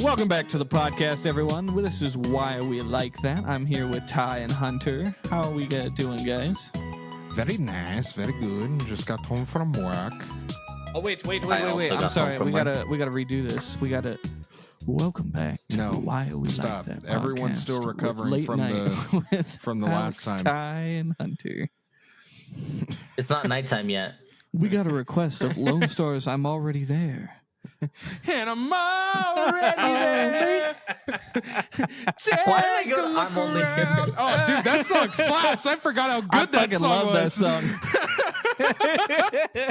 Welcome back to the podcast, everyone. This is Why We Like That. I'm here with Ty and Hunter. How are we doing, guys? Very nice, very good. Just got home from work. Oh wait. I'm sorry. We gotta redo this. We gotta welcome back to the Why We Stop. Like That. Everyone's still recovering from the last time. Ty and Hunter. It's not nighttime yet. We got a request of Lone Stars. I'm already there. And I'm already there. Why did I go to I'm only here? Oh, dude, that song slaps. I forgot how good that song was. That song.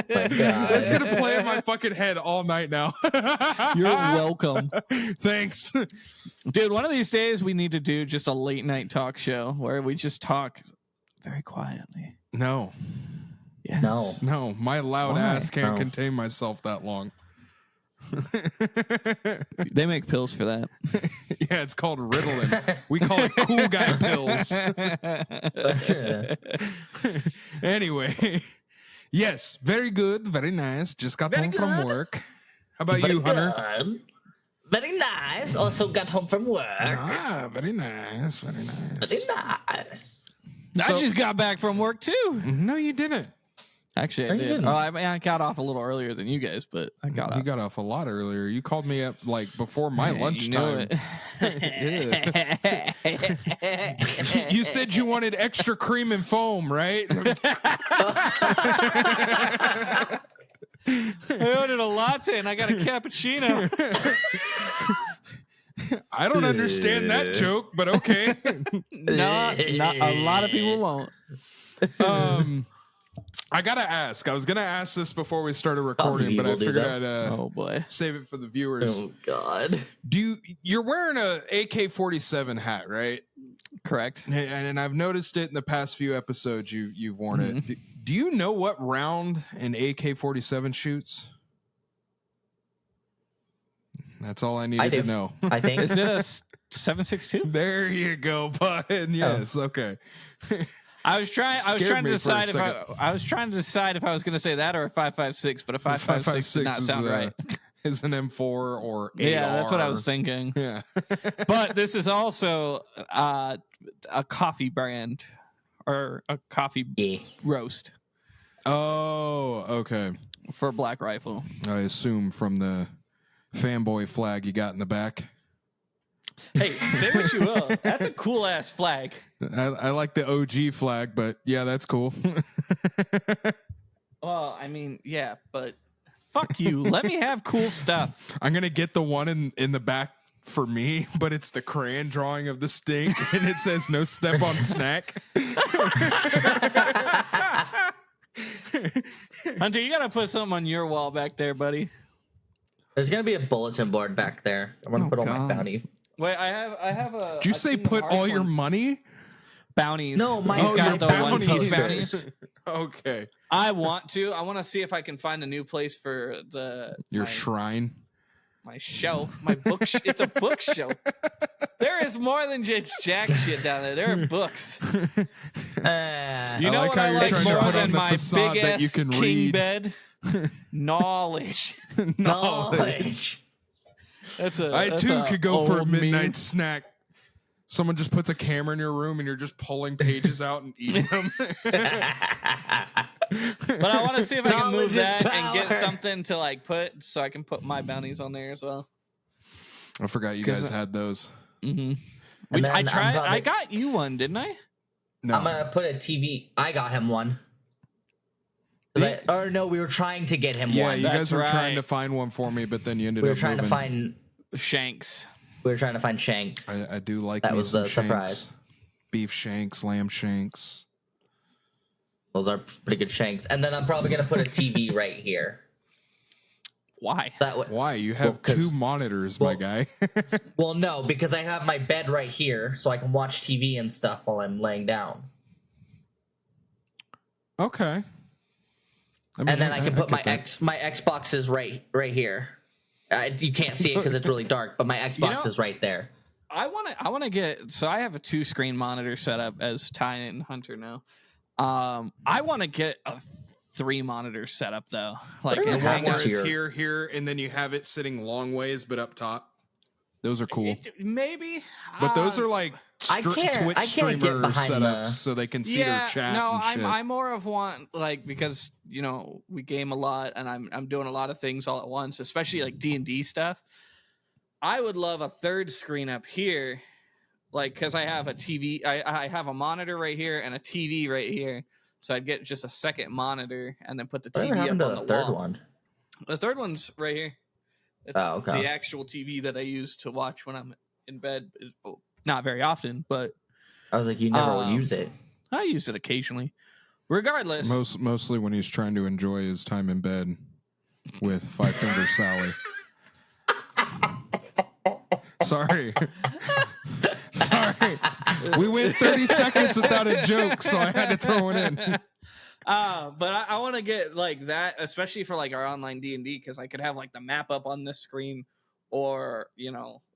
It's gonna play in my fucking head all night now. You're welcome. Thanks, dude. One of these days we need to do just a late night talk show where we just talk very quietly. No. Yes. No, my loud ass can't contain myself that long. They make pills for that. Yeah, it's called Ritalin. We call it cool guy pills. Anyway, yes, very good, very nice. Just got home from work. How about you, Hunter? Good. Very nice. Also got home from work. Very nice, very nice. Very nice. I just got back from work too. No, you didn't. Actually, I did. Oh, I got off a little earlier than you guys, but I got off. You got off a lot earlier. You called me up like before my lunchtime. You said you wanted extra cream and foam, right? I ordered a latte and I got a cappuccino. I don't understand that joke, but okay. Not a lot of people won't. I gotta ask. I was gonna ask this before we started recording, but I figured I'd save it for the viewers. Oh God! You're wearing a AK-47 hat, right? Correct. And I've noticed it in the past few episodes. You've worn it. Do you know what round an AK-47 shoots? That's all I needed to know. I think. Is it a 7.62? There you go, bud. Yes. Okay. I was trying to decide if I was going to say that or a 5.56, but a 5.56 did not sound right. Is an M4 or AR. Yeah, that's what I was thinking. Yeah. But this is also a coffee brand or a coffee roast. Oh, okay. For Black Rifle. I assume from the fanboy flag you got in the back. Hey, say what you will. That's a cool ass flag. I like the OG flag, but yeah, that's cool. Well, I mean, yeah, but fuck you. Let me have cool stuff. I'm gonna get the one in the back for me, but it's the crayon drawing of the stink, and it says "No step on snack." Hunter, you gotta put something on your wall back there, buddy. There's gonna be a bulletin board back there. I'm gonna put all my bounty. Wait, I have a. Did you say put all your money? Bounties. No, mine's got the One Piece bounties. Okay. I want to see if I can find a new place for your shrine. My shelf, my book. It's a bookshelf. There is more than just jack shit down there. There are books. You know what I like more than my big ass king bed? Knowledge. Knowledge. I too could go for a midnight snack. Someone just puts a camera in your room and you're just pulling pages out and eating them. But I want to see if I can move that and get something to like put so I can put my bounties on there as well. I forgot you guys had those. Mm-hmm. I tried. I got you one, didn't I? No. I'm gonna put a TV. I got him one. Or no, we were trying to get him one. Yeah, you guys were trying to find one for me, but then you ended up. We were trying to find Shanks. We were trying to find Shanks. I do like that me was some the Shanks. Surprise. Beef Shanks, lamb Shanks. Those are pretty good Shanks. And then I'm probably gonna put a TV right here. Why? Why? You have two monitors, my guy. Well, no, because I have my bed right here, so I can watch TV and stuff while I'm laying down. Okay. I mean, and then I can put my Xbox is right here. You can't see it because it's really dark, but my Xbox is right there. I want to get. So I have a 2-screen monitor set up as Ty and Hunter know. I want to get a 3-monitor setup though, like the one where it's here, and then you have it sitting long ways, but up top. Those are cool. Maybe, but those are like Twitch streamer setups, so they can see their chat. No, and shit. I'm more of one like because we game a lot, and I'm doing a lot of things all at once, especially like D&D stuff. I would love a third screen up here, like because I have a TV, I have a monitor right here and a TV right here, so I'd get just a second monitor and then put the TV up on the third one. The third one's right here. It's the actual TV that I use to watch when I'm in bed. Not very often, but I was like, you never use it. I use it occasionally. Regardless, mostly when he's trying to enjoy his time in bed with Five Finger Sally. Sorry. We went 30 seconds without a joke, so I had to throw it in. But I want to get like that, especially for like our online D&D, because I could have like the map up on this screen, or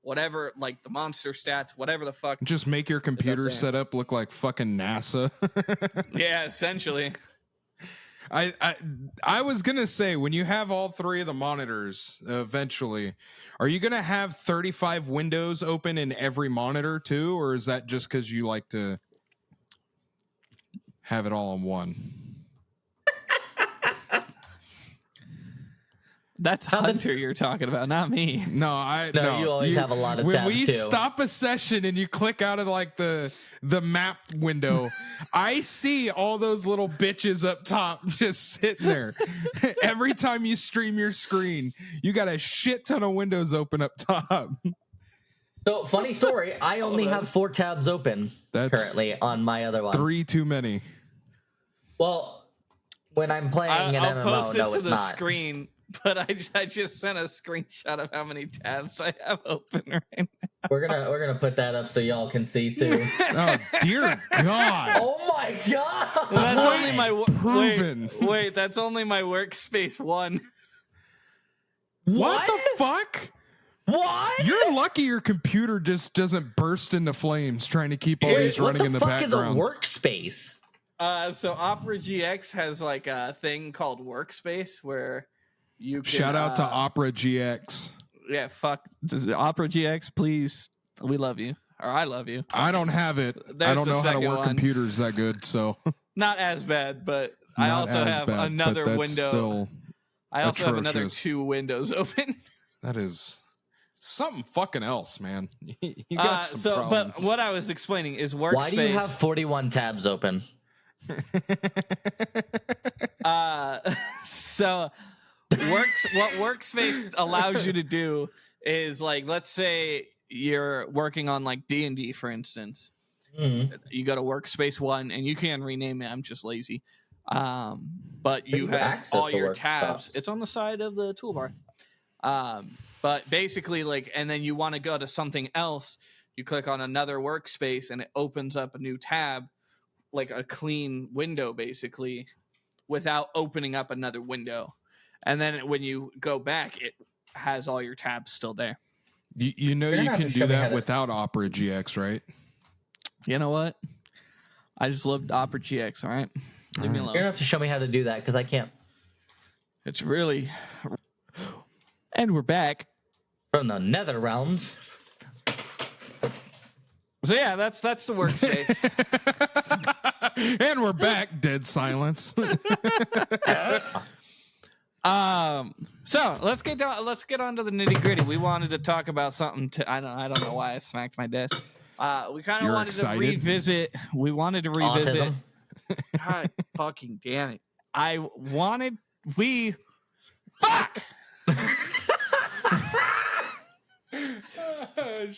whatever, like the monster stats, whatever the fuck. Just make your computer setup look like fucking NASA. Yeah, essentially. I was gonna say, when you have all three of the monitors eventually, are you gonna have 35 windows open in every monitor too, or is that just because you like to have it all in one? That's Hunter you're talking about, not me. No, you always have a lot of tabs when we too. Stop a session and you click out of like the map window, I see all those little bitches up top just sitting there. Every time you stream your screen, you got a shit ton of windows open up top. So, funny story, I only have 4 tabs open currently on my other one. 3 too many. Well, when I'm playing an MMO, post it no, to it's the not. Screen. But I just sent a screenshot of how many tabs I have open right now. We're gonna put that up so y'all can see too. Oh dear God! Oh my God! That's only my proven. Wait, that's only my workspace one. What the fuck? What? You're lucky your computer just doesn't burst into flames trying to keep all these running in the background. What the fuck is a workspace? So Opera GX has like a thing called Workspace where you can, shout out to Opera GX. Yeah, fuck Opera GX, please. We love you, or I love you. I don't have it. I don't know how to work computers that good, so not as bad. But I also have another window. I also have another 2 windows open. That is something fucking else, man. You got some problems. But what I was explaining is Workspace. Why do you have 41 tabs open? So. What Workspace allows you to do is, like, let's say you're working on like D&D, for instance. You go to Workspace 1 and you can rename it. I'm just lazy. But you have all your tabs. It's on the side of the toolbar. But basically, like, and then you want to go to something else, you click on another workspace and it opens up a new tab, like a clean window, basically, without opening up another window. And then when you go back, it has all your tabs still there. You know you can do that without Opera GX, right? You know what? I just loved Opera GX, all right? Leave me alone. You're going to have to show me how to do that because I can't. It's really... And we're back. From the nether realms. So yeah, that's the workspace. And we're back. Dead silence. So let's get on to the nitty gritty. We wanted to talk about something. I don't know why I smacked my desk. We kind of wanted to revisit. We wanted to revisit. Autism. God fucking damn it! Fuck.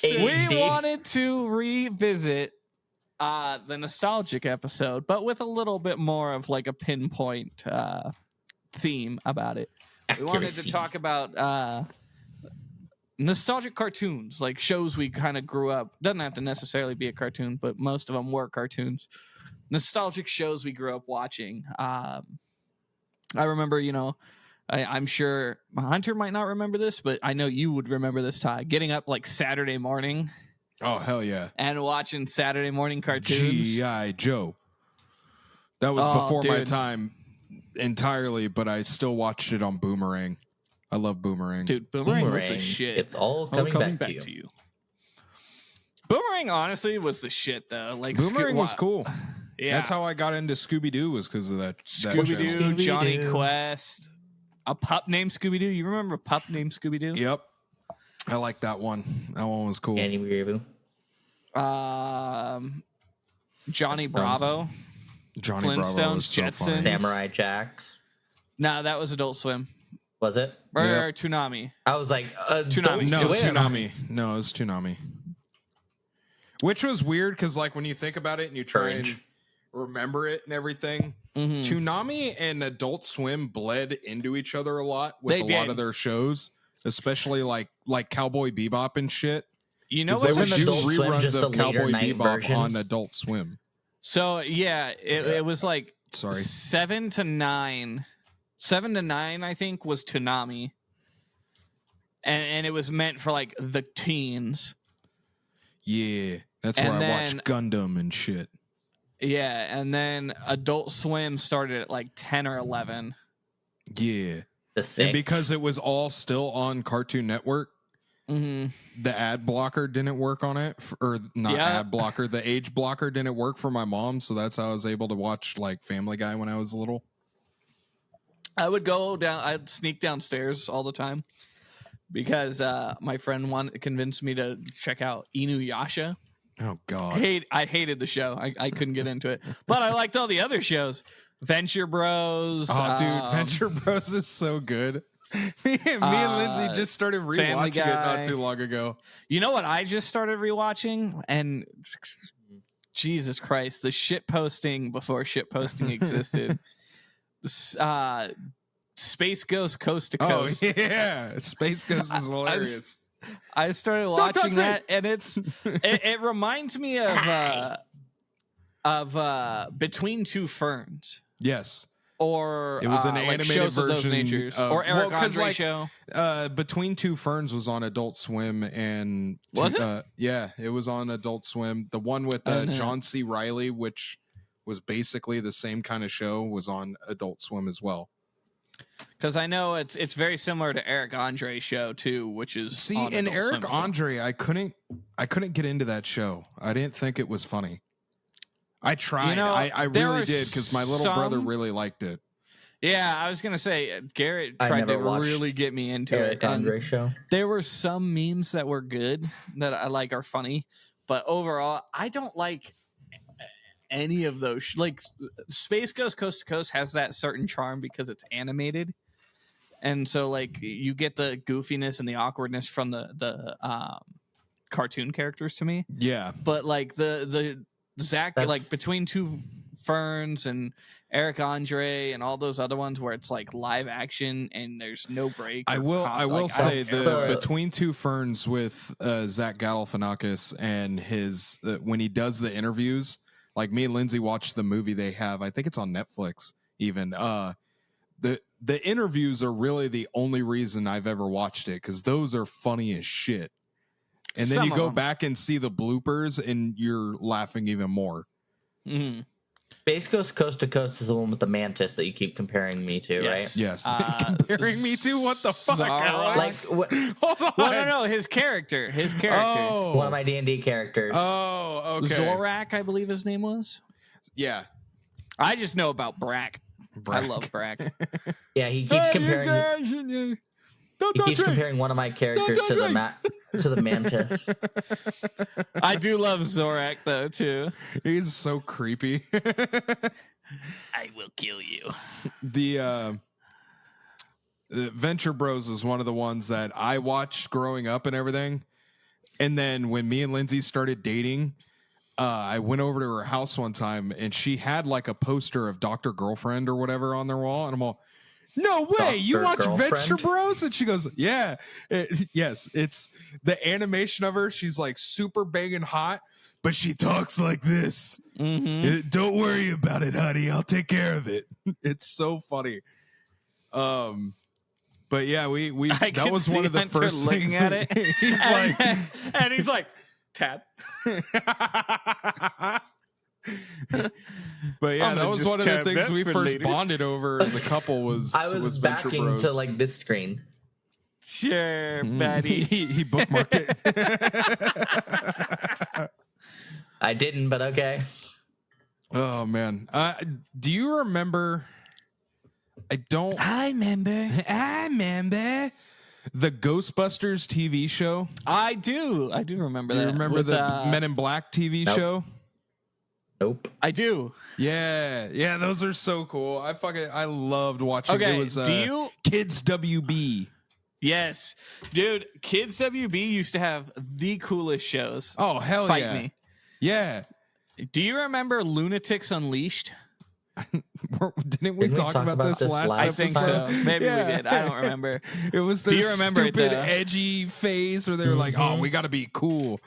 We wanted to revisit the nostalgic episode, but with a little bit more of like a pinpoint theme about it. We wanted to talk about nostalgic cartoons, like shows we kind of grew up. Doesn't have to necessarily be a cartoon, but most of them were cartoons. Nostalgic shows we grew up watching. I remember, I'm sure Hunter might not remember this, but I know you would remember this, Ty. Getting up like Saturday morning. Oh, hell yeah. And watching Saturday morning cartoons. G.I. Joe. That was before my time entirely, but I still watched it on Boomerang. I love Boomerang. Dude, Boomerang was the shit. It's all coming back to you. Boomerang honestly was the shit though. Like Boomerang was cool. Yeah, that's how I got into Scooby Doo was because of that. Scooby Doo, Johnny Quest, a pup named Scooby Doo. You remember a pup named Scooby Doo? Yep, I like that one. That one was cool. Andy Weeaboo. Johnny Bravo. Johnny Flintstones, Bravo was so Jetsons. funny. Samurai Jacks. No, that was Adult Swim. Was it? Or Yep. Toonami. I was like, Toonami. No, it's Swim. Toonami. No, it was Toonami. Which was weird because, like, when you think about it and you try and remember it and everything, Toonami and Adult Swim bled into each other a lot with lot of their shows, especially like Cowboy Bebop and shit. You know, they what would do Adult Swim, reruns just of the Cowboy later night Bebop version? on Adult Swim. So yeah, it was like Sorry, 7 to 9. 7 to 9, I think, was Toonami, and it was meant for like the teens. Yeah, that's where I watched Gundam and shit. Yeah, and then Adult Swim started at like 10 or 11. Yeah, The and because it was all still on Cartoon Network, Mm-hmm. the ad blocker didn't work on it, or not ad blocker, the age blocker didn't work for my mom, so that's how I was able to watch like Family Guy when I was little. I would go down. I'd sneak downstairs all the time because my friend convinced me to check out Inuyasha. Oh God, I hated the show. I couldn't get into it, but I liked all the other shows. Venture Bros. Oh, dude, Venture Bros is so good. me and Lindsay just started rewatching it not too long ago. You know what I just started rewatching? And Jesus Christ, the shit posting before shit posting existed. Space Ghost Coast to Coast. Oh yeah, Space Ghost is hilarious. I started watching that, and it reminds me of Between Two Ferns. Yes. Or it was an animated shows version of those natures, or Eric Andre show. Between Two Ferns was on Adult Swim, and was it? Yeah, it was on Adult Swim. The one with John C. Reilly, which was basically the same kind of show, was on Adult Swim as well. Because I know it's very similar to Eric Andre's show too, which is in Eric Andre, I couldn't get into that show. I didn't think it was funny. I tried. You know, I really did because my little brother really liked it. Yeah, I was gonna say Garrett tried to really get me into Eric Andre show. There were some memes that were good that I like are funny, but overall, I don't like any of those. Like Space Ghost Coast to Coast has that certain charm because it's animated, and so like you get the goofiness and the awkwardness from the cartoon characters to me. Yeah, but like the Zach, like Between Two Ferns and Eric Andre and all those other ones where it's like live action and there's no break. I will say the Between Two Ferns with Zach Galifianakis and his when he does the interviews, like me and Lindsay watched the movie they have. I think it's on Netflix even. The interviews are really the only reason I've ever watched it because those are funny as shit. And then you go back and see the bloopers, and you're laughing even more. Mm-hmm. Space Ghost Coast to Coast is the one with the mantis that you keep comparing me to, right? Yes. Comparing me to what the fuck? Like, well, no, his character. Oh. One of my D&D characters. Oh, okay. Zorak, I believe his name was. Yeah. I just know about Brack. I love Brack. Yeah, he keeps comparing. He keeps comparing one of my characters to the mantis. I do love Zorak though too. He's so creepy. I will kill you. The Venture Bros is one of the ones that I watched growing up and everything. And then when me and Lindsay started dating, I went over to her house one time and she had like a poster of Dr. Girlfriend or whatever on their wall, and I'm all, no way, Dr. You watch Girlfriend? Venture Bros? And she goes, yeah. Yes, it's the animation of her. She's like super banging hot, but she talks like this. Mm-hmm. Don't worry about it, honey. I'll take care of it. It's so funny. But yeah, we that was one of the first looking things at it. He's like, tab. But yeah, that was one of the things we first bonded over as a couple. I was Venture backing Bros. to like this screen. Sure, buddy. He bookmarked it. I didn't, but okay. Oh man, do you remember? I remember the Ghostbusters TV show. I do remember that. You remember the Men in Black TV show? Nope. I do. Yeah, those are so cool. I loved watching. Okay, It was Kids WB. Yes, dude. Kids WB used to have the coolest shows. Oh hell Fight yeah! me. Yeah. Do you remember Lunatics Unleashed? Didn't we talk about this last episode? I think so. Maybe we did. I don't remember. It was Do you remember stupid, it, edgy phase where they were like, "Oh, we got to be cool,"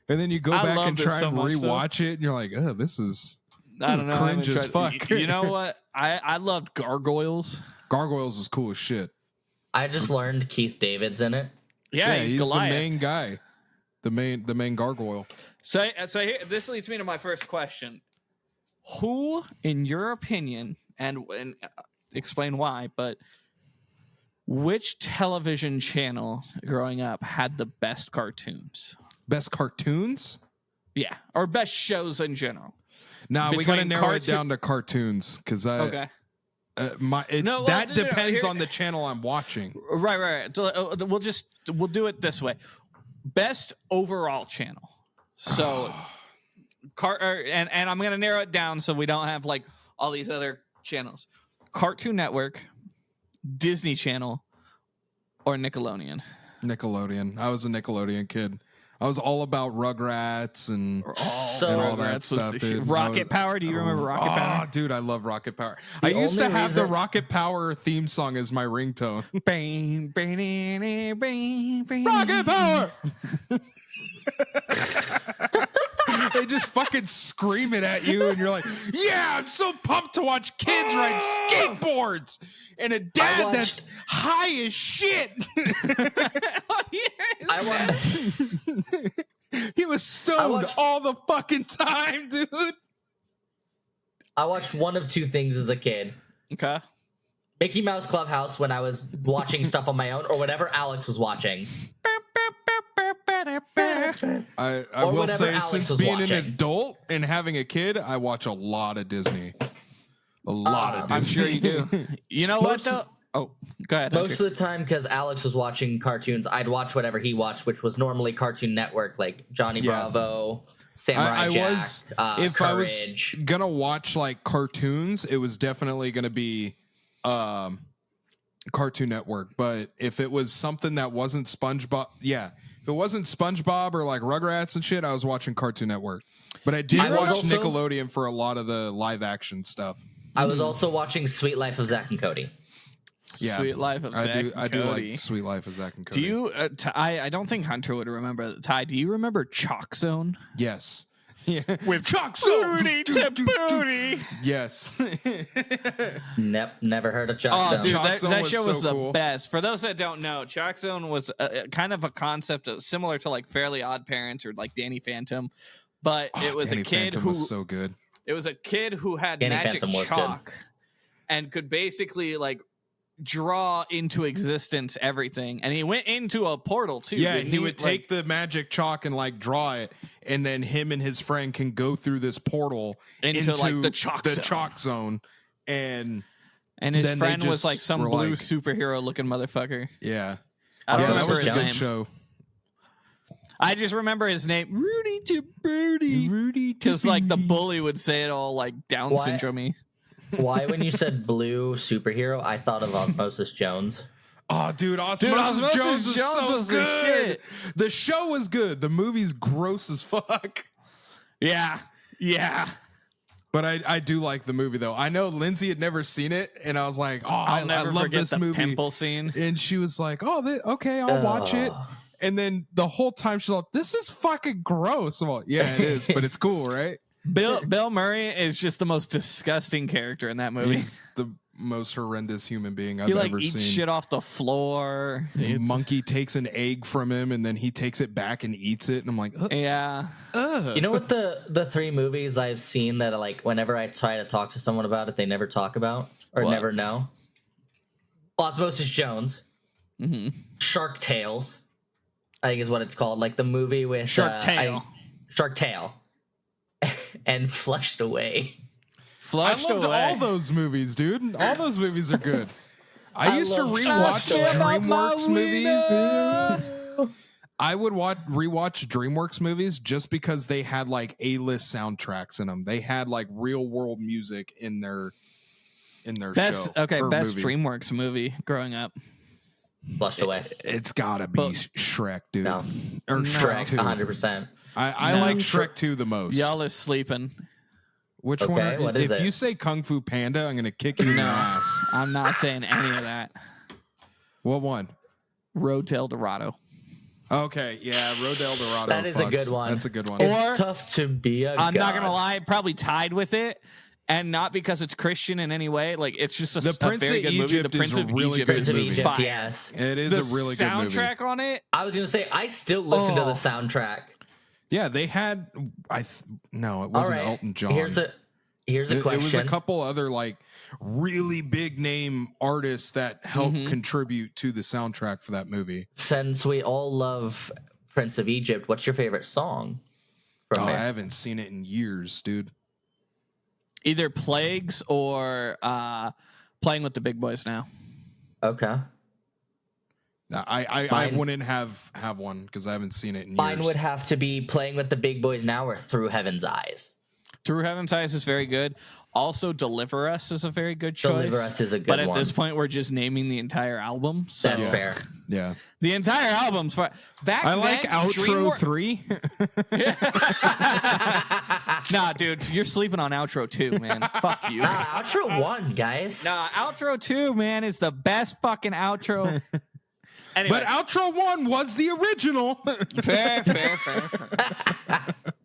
and then you go back and try and rewatch it, and you're like, "Oh, this is cringe as fuck." You know what? I loved Gargoyles. Gargoyles is cool as shit. I just learned Keith David's in it. Yeah, he's Goliath. The main guy, the main gargoyle. So here, this leads me to my first question. Who, in your opinion, and explain why, but which television channel growing up had the best cartoons? Best cartoons? Yeah, or best shows in general. Nah, we gotta narrow it down to cartoons because okay. That depends on the channel I'm watching. Right. We'll do it this way. Best overall channel. So, and I'm gonna narrow it down so we don't have like all these other channels. Cartoon Network, Disney Channel, or Nickelodeon. Nickelodeon. I was a Nickelodeon kid. I was all about Rugrats and all that stuff. Dude. Rocket Power. Do you remember Rocket Power? Oh, dude, I love Rocket Power. I used to have the Rocket Power theme song as my ringtone. Rocket Power! They just fucking scream it at you, and you're like, "Yeah, I'm so pumped to watch kids ride skateboards and a dad that's high as shit." He was stoned all the fucking time, dude. I watched one of two things as a kid. Okay. Mickey Mouse Clubhouse when I was watching stuff on my own, or whatever Alex was watching. I will say, since being an adult and having a kid, I watch a lot of Disney. A lot of Disney. I'm sure you do. You know what, though? Oh, go ahead. Most of the time, because Alex was watching cartoons, I'd watch whatever he watched, which was normally Cartoon Network, like Johnny Bravo, Samurai Jack, if Courage. I was gonna watch like cartoons, it was definitely gonna be Cartoon Network. But if it was something that wasn't SpongeBob, if it wasn't SpongeBob or like Rugrats and shit, I was watching Cartoon Network. But I did watch Nickelodeon for a lot of the live action stuff. I was also watching Sweet Life of Zack and Cody. Yeah, Sweet Life of Zack and Cody. I do like Sweet Life of Zack and Cody. Do you? I don't think Hunter would remember. Ty, do you remember Chalk Zone? Yes. Yeah. With Chalk Zone. Booty to booty. Yes. Never heard of Chalk Zone. Dude, Chalk that Zone show was cool. the best. For those that don't know, Chalk Zone was kind of a concept similar to like Fairly Odd Parents or like Danny Phantom, but it was Danny a kid Phantom was so good. It was a kid who had Danny magic Phantom was chalk and could basically like draw into existence everything, and he went into a portal too. Yeah, he would take the magic chalk and like draw it, and then him and his friend can go through this portal into like the chalk zone, and his friend was like some blue superhero looking motherfucker. Yeah, I don't remember his a good name. show. I just remember his name, Rudy to Birdie, because like the bully would say it all like Down syndrome-y. Why, when you said blue superhero, I thought of Osmosis Jones. Oh, dude, Osmosis Jones was so good. Shit. The show was good. The movie's gross as fuck. Yeah. But I do like the movie, though. I know Lindsay had never seen it, and I was like, I love this movie. Pimple scene. And she was like, okay, I'll watch it. And then the whole time she's like, this is fucking gross. I'm like, yeah, it is, but it's cool, right? Bill Murray is just the most disgusting character in that movie. He's the most horrendous human being I've ever seen. He eats shit off the floor. The monkey takes an egg from him, and then he takes it back and eats it. And I'm like, yeah. You know what the three movies I've seen that like whenever I try to talk to someone about it, they never talk about or never know? Osmosis Jones. Mm-hmm. Shark Tales, I think is what it's called, like the movie with Shark Tale. Shark Tale, and Flushed Away. I loved all those movies, dude. All those movies are good. I used to rewatch DreamWorks movies. I would rewatch DreamWorks movies just because they had like A-list soundtracks in them. They had like real world music in their best show. Best movie. DreamWorks movie growing up. Flushed Away. It's gotta be Shrek, dude. No. Or Shrek 2. 100%. I like Shrek 2 the most. Y'all are sleeping. Which Okay, one? what is If it? you say Kung Fu Panda, I'm gonna kick you in the ass. I'm not saying any of that. What one? Road to El Dorado. Okay, yeah, Road to El Dorado. That is a good one. That's a good one. Or- It's tough to be a I'm not god. gonna lie, probably tied with it, and not because it's Christian in any way. Like it's just The a Prince very of good movie. Egypt The Prince is a of really Egypt good Prince is of movie. Egypt, fire. yes. It is The a really good movie. soundtrack on it. I was gonna say I still listen to the soundtrack. Yeah, they had. No, it All wasn't right, Elton John. Here's a question. It was a couple other like really big name artists that helped contribute to the soundtrack for that movie. Since we all love Prince of Egypt, what's your favorite song from I it? haven't seen it in years, dude. Either Plagues or Playing with the Big Boys Now. Okay. I Mine- wouldn't have one because I haven't seen it in Mine years. would have to be Playing with the Big Boys Now or Through Heaven's Eyes. Through Heaven's Eyes is very good. Also, Deliver Us is a very good choice. Deliver Us is a good but at one. this point, we're just naming the entire album. So That's fair. Yeah, the entire album's fine. Back I like then, Outro DreamWorks 3. Nah, dude, you're sleeping on Outro 2, man. Fuck you. Outro 1, guys. Nah, Outro 2, man, is the best fucking outro. Anyway, But Outro 1 was the original. fair.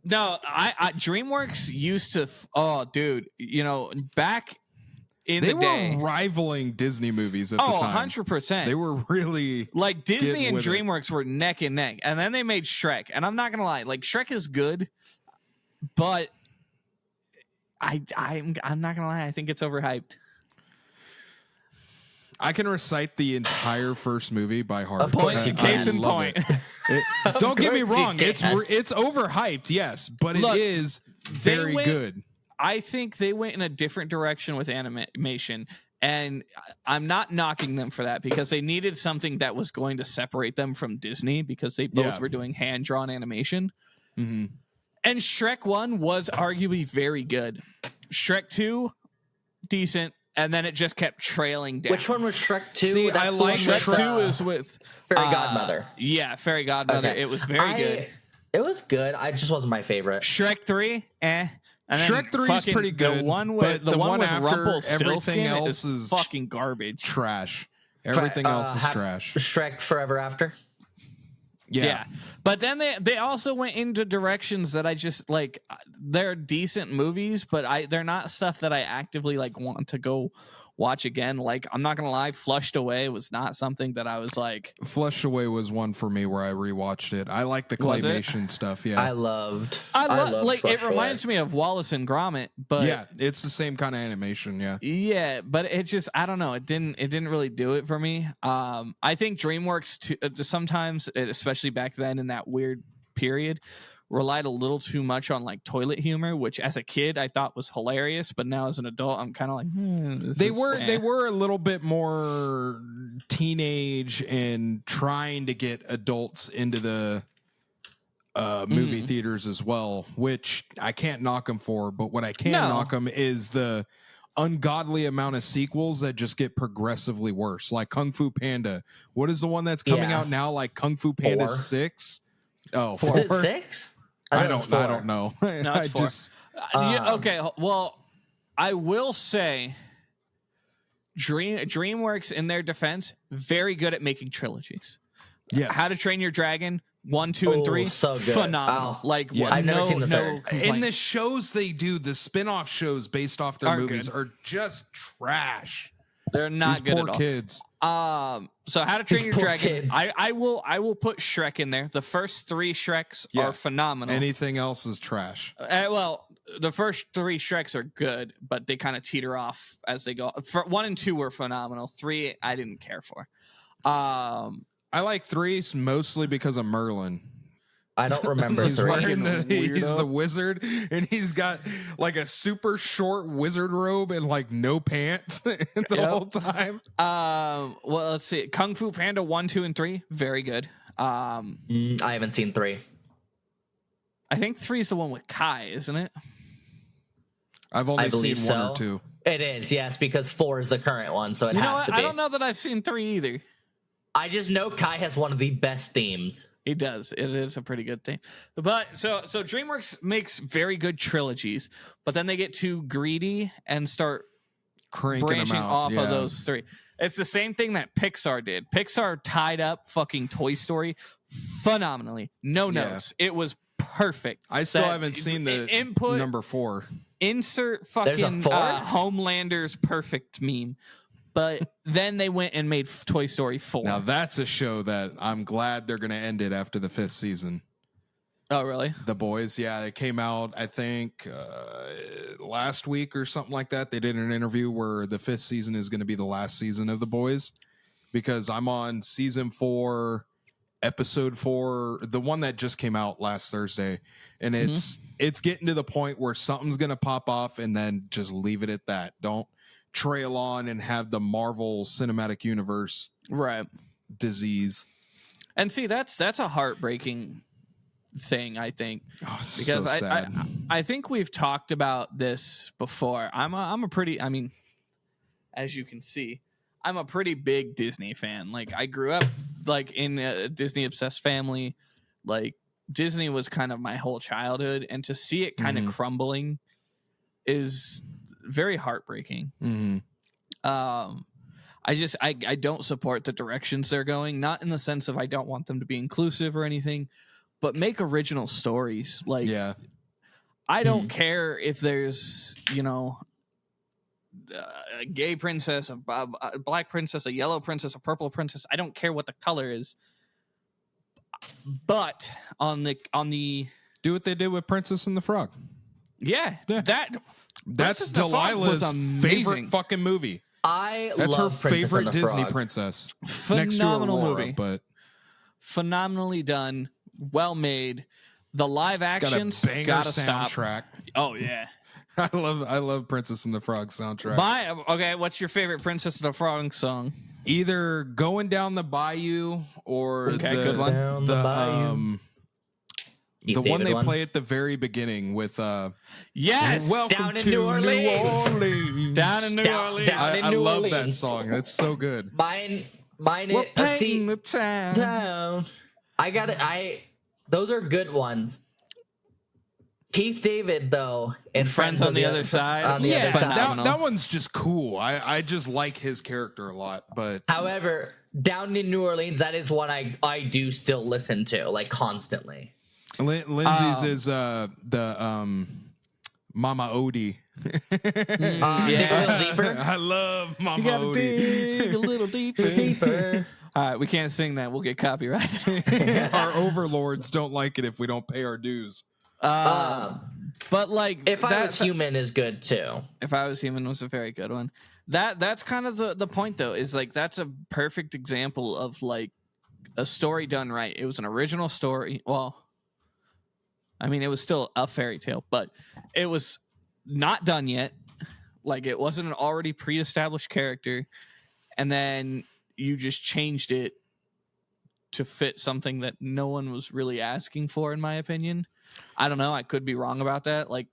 No, I DreamWorks used to. Oh, dude, back in They the were day, rivaling Disney movies at the time. 100%. They were really Like Disney getting and with it. DreamWorks were neck and neck, and then they made Shrek. And I'm not gonna lie, like Shrek is good, but I'm not gonna lie, I think it's overhyped. I can recite the entire first movie by heart. Of course you I can. Case in love point. it. Don't get me course you wrong, can. it's overhyped, yes, but Look, it is very good. I think they went in a different direction with animation, and I'm not knocking them for that because they needed something that was going to separate them from Disney because they both were doing hand-drawn animation. Mm-hmm. And Shrek 1 was arguably very good. Shrek 2, decent, and then it just kept trailing down. Which one was Shrek 2? See, That's I the like one with, Shrek 2 is with Fairy Godmother. Yeah, Fairy Godmother. Okay. It was very good. It was good. I just wasn't my favorite. Shrek 3, And then Shrek 3 is pretty good, The one but with the one with after, Rumpelstiltskin everything else is is fucking garbage. Trash. Everything else is Have trash. Shrek Forever After. Yeah. But then they also went into directions that I just like. They're decent movies, but they're not stuff that I actively like want to go watch again. Like, I'm not gonna lie, Flushed Away was not something that I was like. Flushed Away was one for me where I rewatched it. I like the Was it? claymation stuff. Yeah, I loved Like, Flushed it reminds me of Wallace and Gromit, but yeah, it's the same kind of animation. Yeah, yeah, but it just, I don't know, it didn't really do it for me. I think DreamWorks sometimes, especially back then in that weird period, relied a little too much on like toilet humor, which as a kid I thought was hilarious, but now as an adult I'm kind of like they were a little bit more teenage and trying to get adults into the movie theaters as well, which I can't knock them for. But what I can knock them is the ungodly amount of sequels that just get progressively worse. Like Kung Fu Panda. What is the one that's coming out now? Like Kung Fu Panda 6? Oh, 4? Is it 6? I don't know. No, it's 4. Okay, well, I will say DreamWorks, in their defense, very good at making trilogies. Yes. How to Train Your Dragon 1, 2, and 3, so good. phenomenal. Like, Yeah. I've never seen the third. In the shows they do, the spin-off shows based off their Are movies good. are just trash. they're not These good poor at all. kids. So How to Train These Your poor Dragon, kids. I will put Shrek in there. The first 3 Shreks Yeah. are phenomenal. Anything else is trash. Well, the first 3 Shreks are good, but they kind of teeter off as they go. 1 and 2 were phenomenal. 3 I didn't care for. I like 3 mostly because of Merlin. I don't remember He's 3. he's the wizard, and he's got like a super short wizard robe and like no pants the whole time. Well, let's see. Kung Fu Panda 1, 2, and 3, very good. I haven't seen 3. I think 3 is the one with Kai, isn't it? I've only seen 1 or 2. It is, yes, because 4 is the current one, so it has to be. I don't know that I've seen 3 either. I just know Kai has one of the best themes. He does. It is a pretty good thing. But so DreamWorks makes very good trilogies, but then they get too greedy and start cranking branching them out. off of those 3. It's the same thing that Pixar did. Pixar tied up fucking Toy Story phenomenally. No notes. It was perfect. I still haven't seen the input number 4. Insert fucking Homelander's perfect meme. But then they went and made Toy Story 4. Now that's a show that I'm glad they're going to end it after the 5th season. Oh, really? The Boys, yeah, it came out, I think, last week or something like that. They did an interview where the 5th season is going to be the last season of The Boys, because I'm on season 4, episode 4, the one that just came out last Thursday, and it's getting to the point where something's going to pop off and then just leave it at that. Don't trail on and have the Marvel Cinematic Universe disease. And see, that's a heartbreaking thing, I think, because so sad. I think we've talked about this before. I'm a pretty, I mean, as you can see, I'm a pretty big Disney fan. Like, I grew up like in a Disney obsessed family. Like, Disney was kind of my whole childhood, and to see it kind of crumbling is very heartbreaking. I don't support the directions they're going, not in the sense of I don't want them to be inclusive or anything, but make original stories. Like, I don't care if there's, you know, a gay princess, a black princess, a yellow princess, a purple princess. I don't care what the color is. But on the do what they did with Princess and the Frog. That's Delilah's favorite fucking movie. That's her favorite Disney princess. Phenomenal Aurora, movie, but phenomenally done, well made. The live actions gotta soundtrack. Stop. Oh yeah, I love Princess and the Frog soundtrack. Okay, what's your favorite Princess and the Frog song? Either Going Down the Bayou or good one. The one they play at the very beginning with yes, welcome Down in to New Orleans. Down in New Orleans. I love that song. It's so good. Mine We're painting the town. I got it. Those are good ones. Keith David though, and Friends on the Other Side. That one's just cool. I just like his character a lot. But however, Down in New Orleans, that is one I do still listen to, like, constantly. Lindsay's is the Mama Odie. Dig a little deeper. I love Mama Odie. Dig a little deeper. All right, we can't sing that. We'll get copyrighted. Our overlords don't like it if we don't pay our dues. But like, If I Was Human is good too. If I Was Human was a very good one. That's kind of the point though, is like that's a perfect example of like a story done right. It was an original story. Well, I mean, it was still a fairy tale, but it was not done yet. Like, it wasn't an already pre-established character, and then you just changed it to fit something that no one was really asking for, in my opinion. I don't know. I could be wrong about that. Like,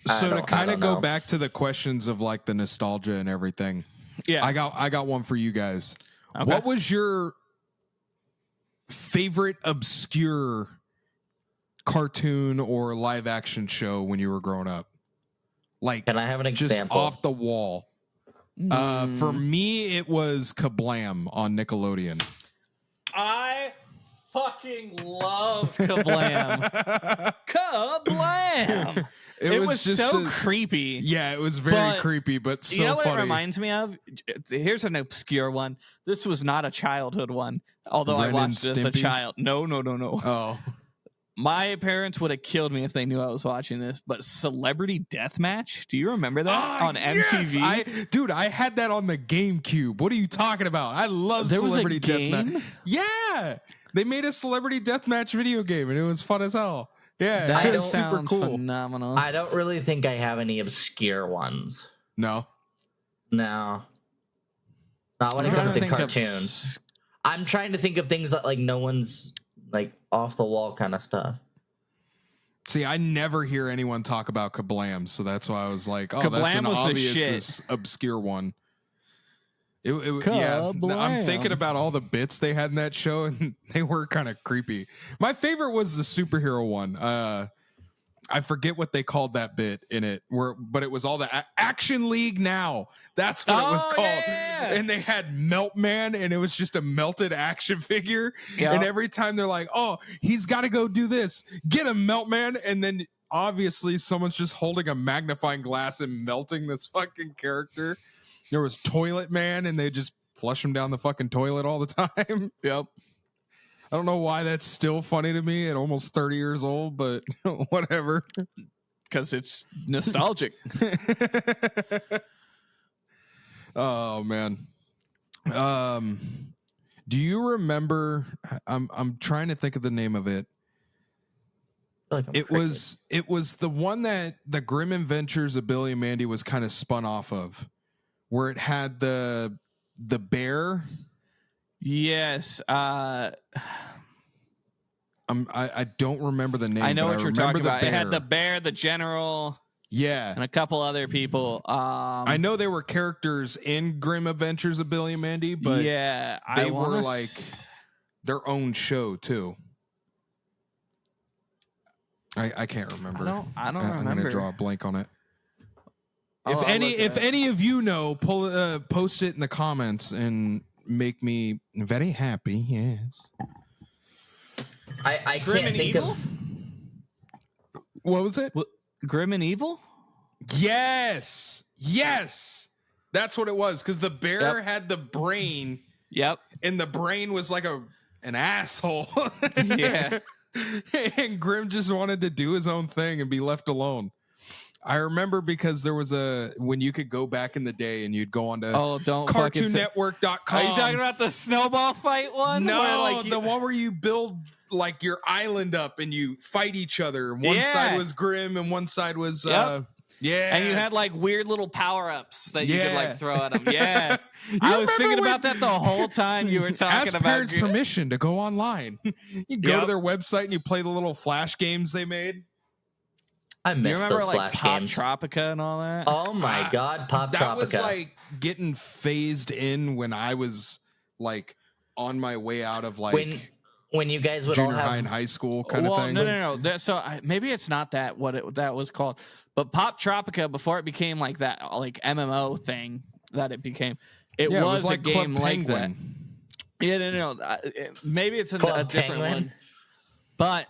so to kind of go back to the questions of like the nostalgia and everything. Yeah, I got one for you guys. Okay. What was your favorite obscure cartoon or live action show when you were growing up? Like, can I have an example? Just off the wall. For me, it was Kablam on Nickelodeon. I fucking loved Kablam. Kablam. It was so creepy. Yeah, it was very creepy, but so funny. You know what it reminds me of? Here's an obscure one. This was not a childhood one, although Ren I watched this as a child. No. Oh. My parents would have killed me if they knew I was watching this, but Celebrity Deathmatch? Do you remember that on MTV? Dude, I had that on the GameCube. What are you talking about? I love Celebrity Deathmatch. Yeah. They made a Celebrity Deathmatch video game, and it was fun as hell. Yeah, that was super cool. Phenomenal. I don't really think I have any obscure ones. No. Not when it comes to cartoons. I'm trying to think of things that like no one's like off the wall kind of stuff. See, I never hear anyone talk about Kablam, so that's why I was like, "Oh, Kablam that's an was obvious obscure one." Yeah, I'm thinking about all the bits they had in that show, and they were kind of creepy. My favorite was the superhero one. I forget what they called that bit in it, but it was all the Action League Now. That's what it was called. Yeah. And they had Melt Man, and it was just a melted action figure. Yep. And every time they're like, "Oh, he's got to go do this. Get him, Melt Man." And then obviously someone's just holding a magnifying glass and melting this fucking character. There was Toilet Man, and they just flush him down the fucking toilet all the time. Yep. I don't know why that's still funny to me at almost 30 years old, but whatever. Because it's nostalgic. Oh man. Do you remember? I'm trying to think of the name of it. It was the one that the Grim Adventures of Billy and Mandy was kind of spun off of, where it had the bear. Yes. I don't remember the name. I know what you're talking about. It had the bear, the general, and a couple other people. I know they were characters in Grim Adventures of Billy and Mandy, but they were like their own show too. I can't remember. I don't remember. I'm gonna draw a blank on it. If any of you know, post it in the comments and make me very happy. Yes. I Grim can't and think Evil? of. What was it? Grim and Evil? Yes. That's what it was, because the bear had the brain. Yep. And the brain was like an asshole. Yeah. And Grim just wanted to do his own thing and be left alone. I remember because there was when you could go back in the day and you'd go on to CartoonNetwork.com. Are you talking about the snowball fight one? No, the one where you build like your island up and you fight each other. One side was Grim and one side was and you had like weird little power-ups that you could like throw at them. Yeah. I was thinking about that the whole time you were talking ask about parents permission to go online. You go to their website and you play the little Flash games they made. I miss those like Flash Pop games. Tropica and all that? Oh my God, Pop Tropica. That was like getting phased in when I was like on my way out of like when you guys would junior all have high and high school kind of thing. No. So maybe it's not that that was called, but Pop Tropica, before it became like that like MMO thing that it became, it was like a game like that. Yeah, no. Maybe it's a different one, but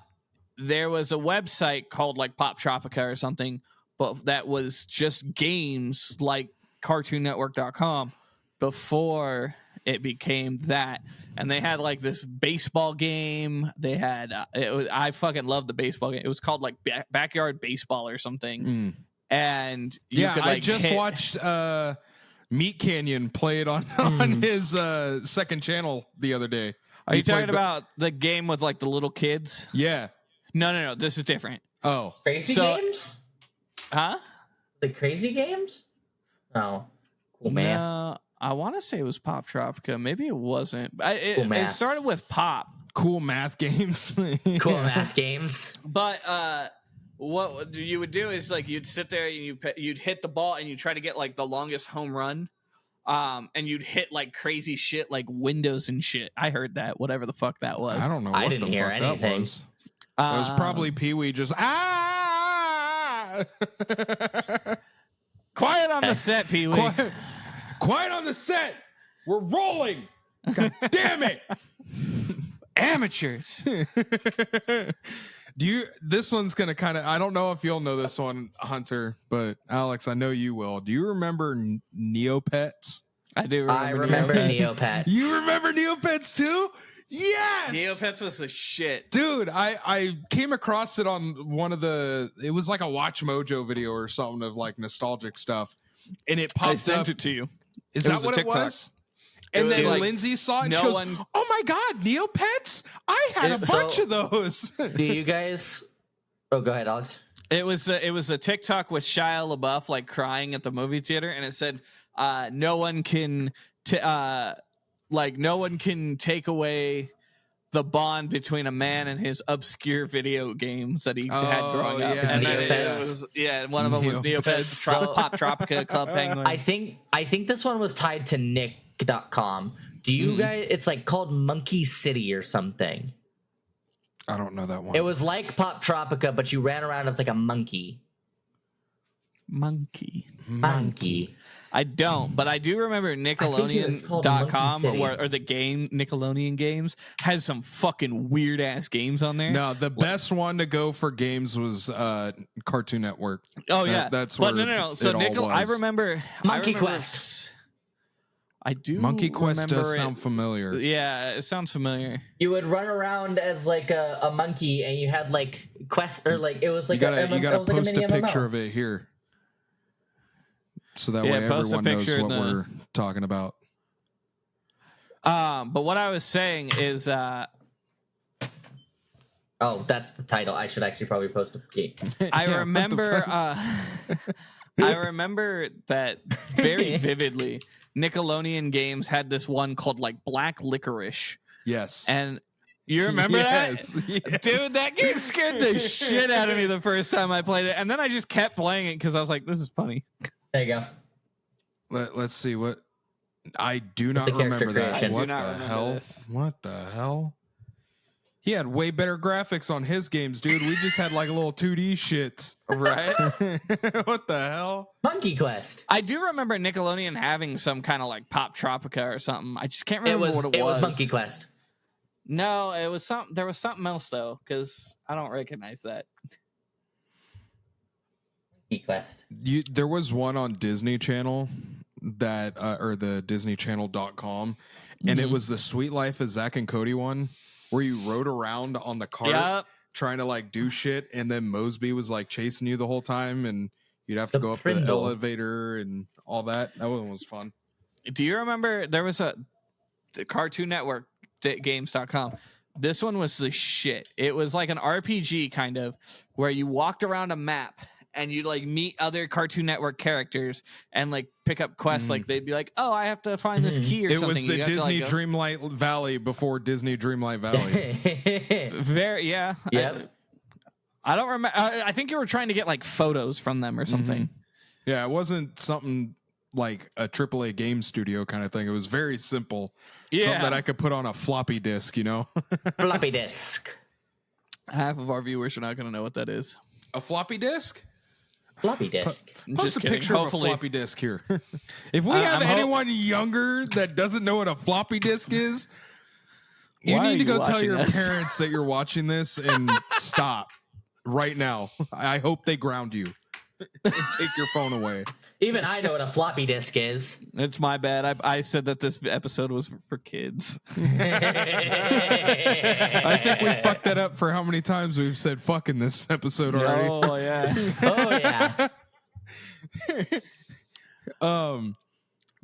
there was a website called like Pop Tropica or something, but that was just games like CartoonNetwork.com before it became that. And they had like this baseball game. They had I fucking loved the baseball game. It was called like Backyard Baseball or something. And you could, like, I just watched Meat Canyon play it on his second channel the other day. Are you talking about the game with like the little kids? Yeah. No. This is different. Oh. Crazy Games? Huh? The Crazy Games? Oh. Cool math. No, I want to say it was Pop Tropica. Maybe it wasn't. It started with Pop. Cool math games. Cool math games. But what you would do is like you'd sit there and you'd hit the ball and you try to get like the longest home run. And you'd hit like crazy shit like windows and shit. I heard that, whatever the fuck that was. I don't know. I didn't hear anything. That was. It was probably Pee-wee just Quiet on the set, Pee-wee. Quiet on the set. We're rolling. God damn it. Amateurs. This one's gonna kind of, I don't know if you'll know this one, Hunter, but Alex, I know you will. Do you remember Neopets? I do remember. I remember Neopets. You remember Neopets too? Yes, Neopets was the shit, dude. I came across it on one of it was like a Watch Mojo video or something of like nostalgic stuff, and it popped I sent up. it to you. Is It that was a what it TikTok. was? And then like, Lindsay saw it and no she goes, one- "Oh my god, Neopets! I had a bunch of those." Do you guys? Oh, go ahead, Alex. It was a TikTok with Shia LaBeouf like crying at the movie theater, and it said, "No one can no one can take away the bond between a man and his obscure video games that he had growing up." yeah, And then Neopets. one of them was Neopets, Pop Tropica, Club Penguin. I think this one was tied to Nick.com. Do you guys? It's like called Monkey City or something. I don't know that one. It was like Pop Tropica, but you ran around as like a monkey. Monkey. I don't, but I do remember it was called Nickelodeon.com Monkey City. or the game Nickelodeon games has some fucking weird ass games on there. No, the best one to go for games was Cartoon Network. Oh yeah, that's but where no. So it all I was. remember Monkey I remember Quest. I do. Monkey Quest does remember sound familiar. Yeah, it sounds familiar. You would run around as like a monkey, and you had like quest or like it was like You gotta it was like post mini a picture MMO. of it here, so that Yeah, way post a everyone knows picture what in the- we're talking about. But what I was saying is, Oh, that's the title. I should actually probably post a game. I Yeah, remember, I remember that very vividly. Nickelodeon games had this one called like Black Licorice, Yes, and you remember yes, that? yes. Dude, that game scared the shit out of me the first time I played it, and then I just kept playing it because I was like, "This is funny." There you go. Let's see what. I do not the character remember that. creation? I do What not the remember hell? this. What the hell? He had way better graphics on his games, dude. We just had like little 2D shits. Right? What the hell? Monkey Quest. I do remember Nickelodeon having some kind of like Pop Tropica or something. I just can't It remember was what it was. Monkey Quest. No, it was something. There was something else though, because I don't recognize that. Monkey Quest. There was one on Disney Channel that or the DisneyChannel.com, and it was the Sweet Life of Zack and Cody one where you rode around on the cart Yep. trying to like do shit, and then Mosby was like chasing you the whole time, and you'd have to The go up Prindle. the elevator and all that. That one was fun. Do you remember there was the Cartoon Network games.com? This one was the shit. It was like an RPG kind of where you walked around a map and you like meet other Cartoon Network characters and like pick up quests. Like they'd be like, "Oh, I have to find this key or It something." was the You have to, Disney like, go- Dreamlight Valley before Disney Dreamlight Valley. Very yeah. Yep. I don't remember. I think you were trying to get like photos from them or something. Yeah, it wasn't something like a AAA game studio kind of thing. It was very simple. Yeah. Something that I could put on a floppy disk, you know? Floppy disk. Half of our viewers are not going to know what that is. A floppy disk? Floppy disk. Post Just a kidding. picture Hopefully, of a floppy disk here. If we have I'm anyone younger that doesn't know what a floppy disk is, you Why need to are you go tell watching your this? parents that you're watching this and stop right now. I hope they ground you and take your phone away. Even I know what a floppy disk is. it's my bad. I said that this episode was for kids. I think we fucked that up for how many times we've said fuck in this episode already. Oh yeah. Oh yeah.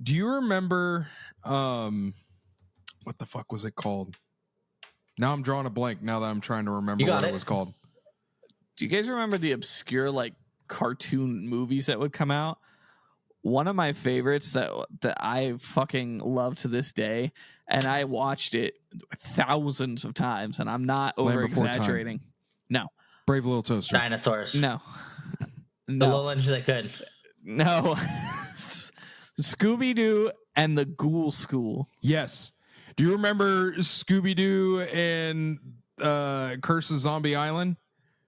Do you remember what the fuck was it called? Now I'm drawing a blank now that I'm trying to remember You got what it it? was called. Do you guys remember the obscure like cartoon movies that would come out? One of my favorites that I fucking love to this day, and I watched it thousands of times, and I'm not Land over Before Time. exaggerating. No, Brave Little Toaster. Dinosaurs. no, The no, little engine that could. no. Scooby Doo and the Ghoul School. Yes. Do you remember Scooby Doo and Curse of Zombie Island?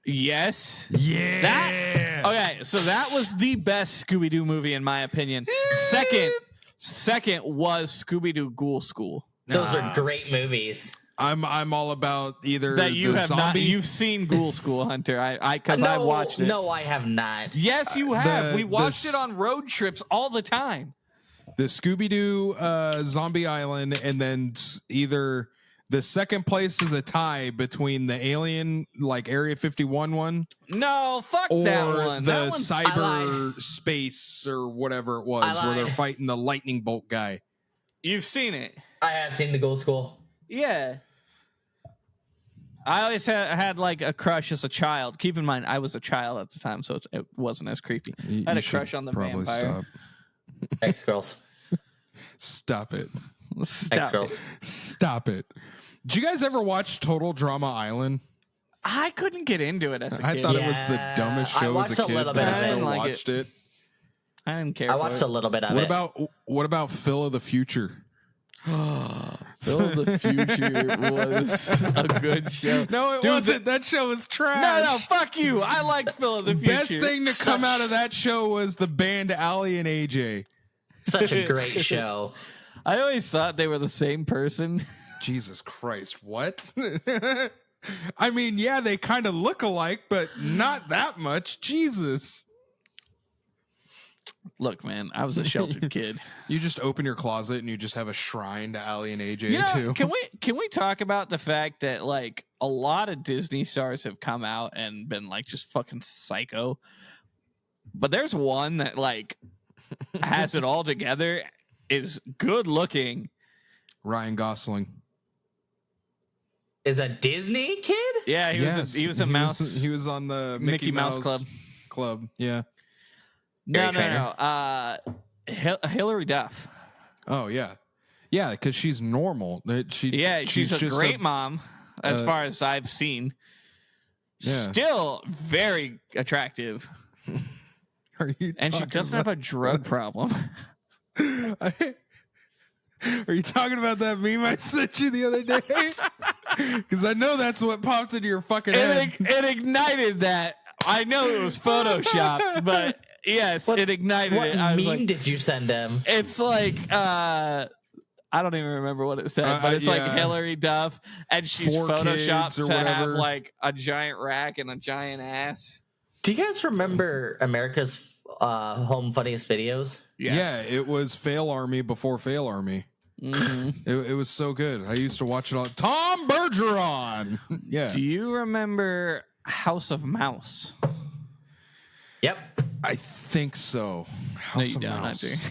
Yes. Yeah. Okay, so that was the best Scooby Doo movie in my opinion. Second was Scooby Doo Ghoul School. Those are great movies. I'm all about either That you the have zombie. not. You've seen Ghoul School, Hunter. Because I watched it. No, I have not. Yes, you have. We watched the it on road trips all the time. the Scooby Doo Zombie Island, and then either The second place is a tie between the Alien, like Area 51 one. No, fuck or that one. The That one's cyberspace or whatever it was, where they're fighting the lightning bolt guy. You've seen it. I have seen the Ghost School. Yeah. I always had like a crush as a child. Keep in mind, I was a child at the time, so it wasn't as creepy. I had a crush on the vampire. Stop. X-Girls. Stop it. X-Girls. Stop it. Did you guys ever watch Total Drama Island? I couldn't get into it as a kid. I thought it was the dumbest show as a kid, but I still watched it. I didn't care. I watched a little bit of it. What about Phil of the Future? Phil of the Future was a good show. No, it wasn't. That show was trash. No, fuck you. I liked Phil of the Future. Best thing to come out of that show was the band Allie and AJ. Such a great show. I always thought they were the same person. Jesus Christ, what? I mean, yeah, they kind of look alike, but not that much. Jesus. Look, man, I was a sheltered kid. You just open your closet and you just have a shrine to Allie and AJ too. Can we talk about the fact that like a lot of Disney stars have come out and been like just fucking psycho, but there's one that like has it all together, is good looking. Ryan Gosling. Is a Disney kid? Yeah, he was a mouse. He was on the Mickey Mouse Club. Yeah. No. Hillary Duff. Oh yeah, because she's normal. She's a great mom, as far as I've seen. Yeah. Still very attractive. And she doesn't have a drug problem. Are you talking about that meme I sent you the other day? Because I know that's what popped into your fucking head. It ignited that. I know it was photoshopped, but yes, it ignited it. What meme did you send him? It's like I don't even remember what it said, but it's like Hillary Duff, and she's photoshopped to have like a giant rack and a giant ass. Do you guys remember America's Home Funniest Videos? Yes. Yeah, it was Fail Army before Fail Army. Mm-hmm. It was so good. I used to watch it all. Tom Bergeron. Yeah. Do you remember House of Mouse? Yep. I think so. House of Mouse.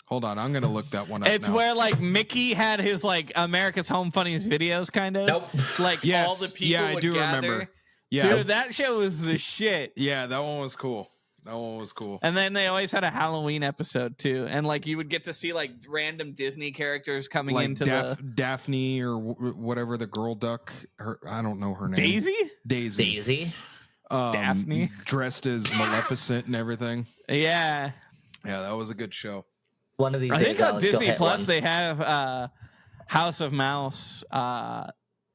Hold on, I'm gonna look that one up. It's where like Mickey had his like America's Home Funniest Videos kind of. Nope. Like all the people would gather. Remember. Yeah. Dude, that show was the shit. Yeah, that one was cool. And then they always had a Halloween episode too, and like you would get to see like random Disney characters coming like into Daphne or whatever the girl duck. I don't know her name. Daisy. Daphne dressed as Maleficent and everything. Yeah, that was a good show. One of these. I think on Disney Plus they have House of Mouse.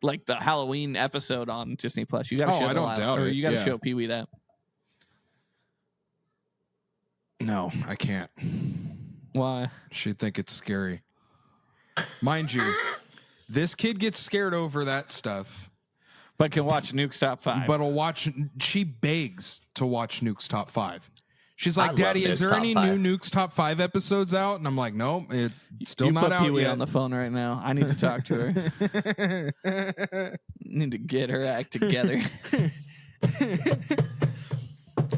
Like the Halloween episode on Disney Plus. You got to show. I don't doubt it. You got to show Pee Wee that. No, I can't. Why? She'd think it's scary. Mind you, this kid gets scared over that stuff. But can watch Nuke's Top 5. She begs to watch Nuke's Top 5. She's like, Daddy, is there any new Nuke's Top 5 episodes out? And I'm like, no, it's still not out yet. Pee-wee on the phone right now. I need to talk to her. Need to get her act together.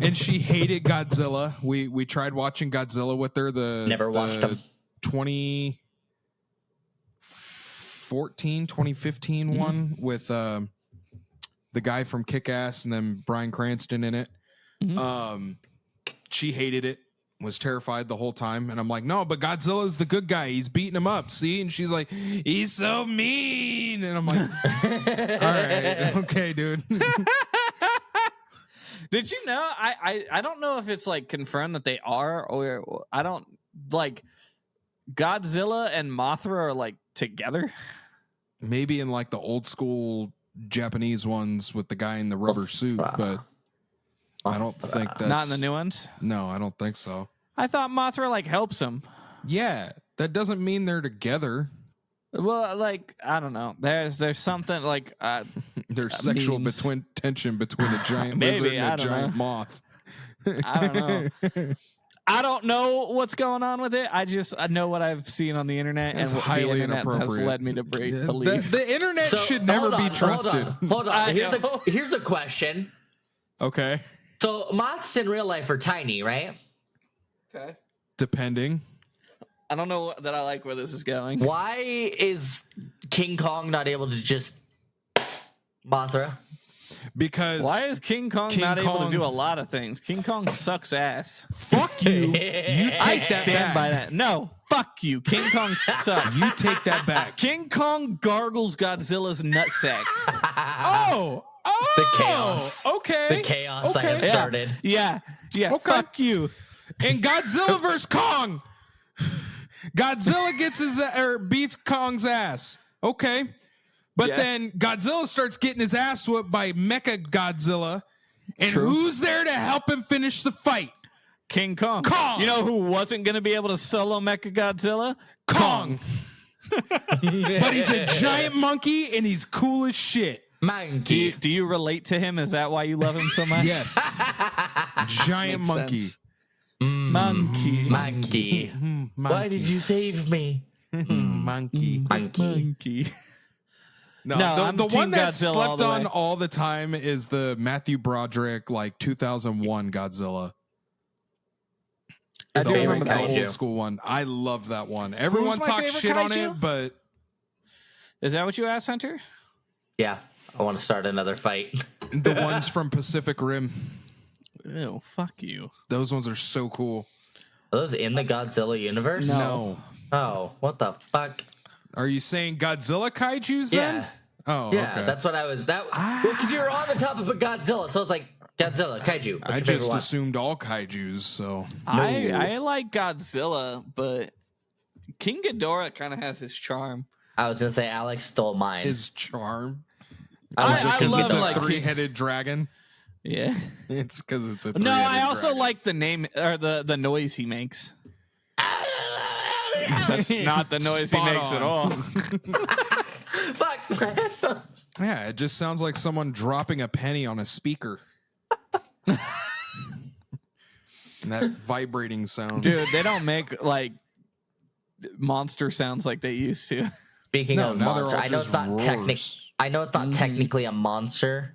And she hated Godzilla. We tried watching Godzilla with her. Never watched them. 2015 one with the guy from Kick-Ass and then Bryan Cranston in it. Mm-hmm. She hated it, was terrified the whole time. And I'm like, no, but Godzilla's the good guy. He's beating him up. See? And she's like, he's so mean. And I'm like, all right, okay, dude. Did you know? I don't know if it's like confirmed that they are, or I don't like Godzilla and Mothra are like together. Maybe in like the old school Japanese ones with the guy in the rubber suit, but I don't think that's not in the new ones. No, I don't think so. I thought Mothra like helps him. Yeah, that doesn't mean they're together. Well, like I don't know. There's something like there's sexual tension between a giant lizard and a giant moth. I don't know. I don't know what's going on with it. I know what I've seen on the internet, It's and what highly the internet has inappropriate. led me to believe. The internet should never be trusted. Hold on. Here's a question. Okay. So moths in real life are tiny, right? Okay. Depending. I don't know that I like where this is going. Why is King Kong not able to just Mothra? Because why is King Kong not able to do a lot of things? King Kong sucks ass. Fuck you. You take I that stand back. by that. No, fuck you. King Kong sucks. You take that back. King Kong gargles Godzilla's nutsack. Oh, The chaos. Okay. The chaos I have Okay. started. Yeah. Okay. Fuck you. In Godzilla vs. Kong, Godzilla gets beats Kong's ass. Okay. But then Godzilla starts getting his ass whooped by Mecha Godzilla. And who's there to help him finish the fight? King Kong. Kong. You know who wasn't going to be able to solo Mecha Godzilla? Kong. But he's a giant monkey and he's cool as shit. Monkey. Do you relate to him? Is that why you love him so much? Yes. Giant Makes monkey. sense. Monkey. Monkey. Why did you save me? Monkey. Monkey. No, I'm the Team one that Godzilla all slept the on way. all the time is the Matthew Broderick, like 2001 Godzilla. I The do remember old, that. Kaiju. old school one. I love that one. Everyone my talks favorite shit on kaiju? it, but Is that what you asked, Hunter? Yeah, I want to start another fight. the ones from Pacific Rim, Ew, fuck you. those ones are so cool. Are those in the Godzilla universe? No. Oh, what the fuck? Are you saying Godzilla kaijus then? Yeah. Oh, Yeah, okay. that's what I was. Well, because you were on the topic of Godzilla, so I was like, Godzilla, kaiju. What's I your favorite just one? assumed all kaijus, so I like Godzilla, but King Ghidorah kind of has his charm. I was gonna say Alex stole mine. his charm. I I Because love it's a like three-headed dragon. Yeah. It's because it's a No, I three-headed also dragon. like the name or the noise he makes. That's not the noise he Spot makes at on. all. Fuck my headphones. Yeah, it just sounds like someone dropping a penny on a speaker. And that vibrating sound. Dude, they don't make like monster sounds like they used to. Speaking No, of now they're monster, all I know just it's not roars. I know it's not technically a monster.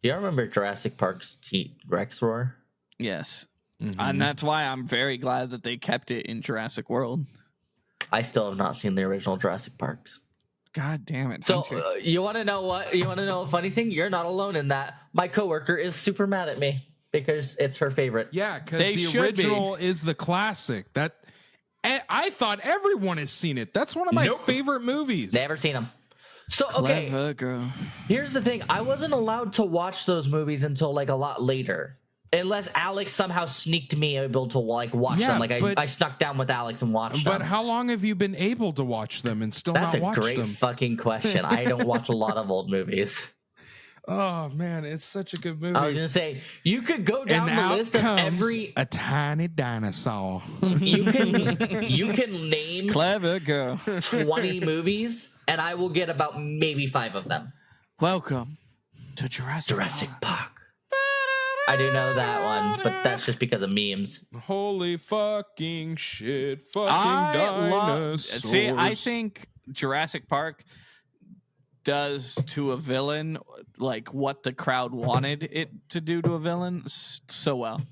Do you remember Jurassic Park's T-Rex roar? Yes. Mhm. And that's why I'm very glad that they kept it in Jurassic World. I still have not seen the original Jurassic Parks. God damn it. So Hunter. you want to know what? You want to know a funny thing? You're not alone in that. My coworker is super mad at me because it's her favorite. Yeah, because They the should be. original is the classic. I thought everyone has seen it. That's one of my Nope. favorite movies. Never seen them. So okay, Clever girl. here's the thing. I wasn't allowed to watch those movies until like a lot later. Unless Alex somehow sneaked me able to like watch Yeah, them. Like but- I snuck down with Alex and watched But them. how long have you been able to watch them and still That's not a watch great them? fucking question. I don't watch a lot of old movies. Oh man, it's such a good movie. I was gonna say you could go down and the out list of comes every. a tiny dinosaur. You can name Clever girl. 20 movies, and I will get about maybe 5 of them. Welcome to Jurassic Park. I do know that one, but that's just because of memes. Holy fucking shit! Fucking I dinosaurs. see. I think Jurassic Park does to a villain like what the crowd wanted it to do to a villain so well.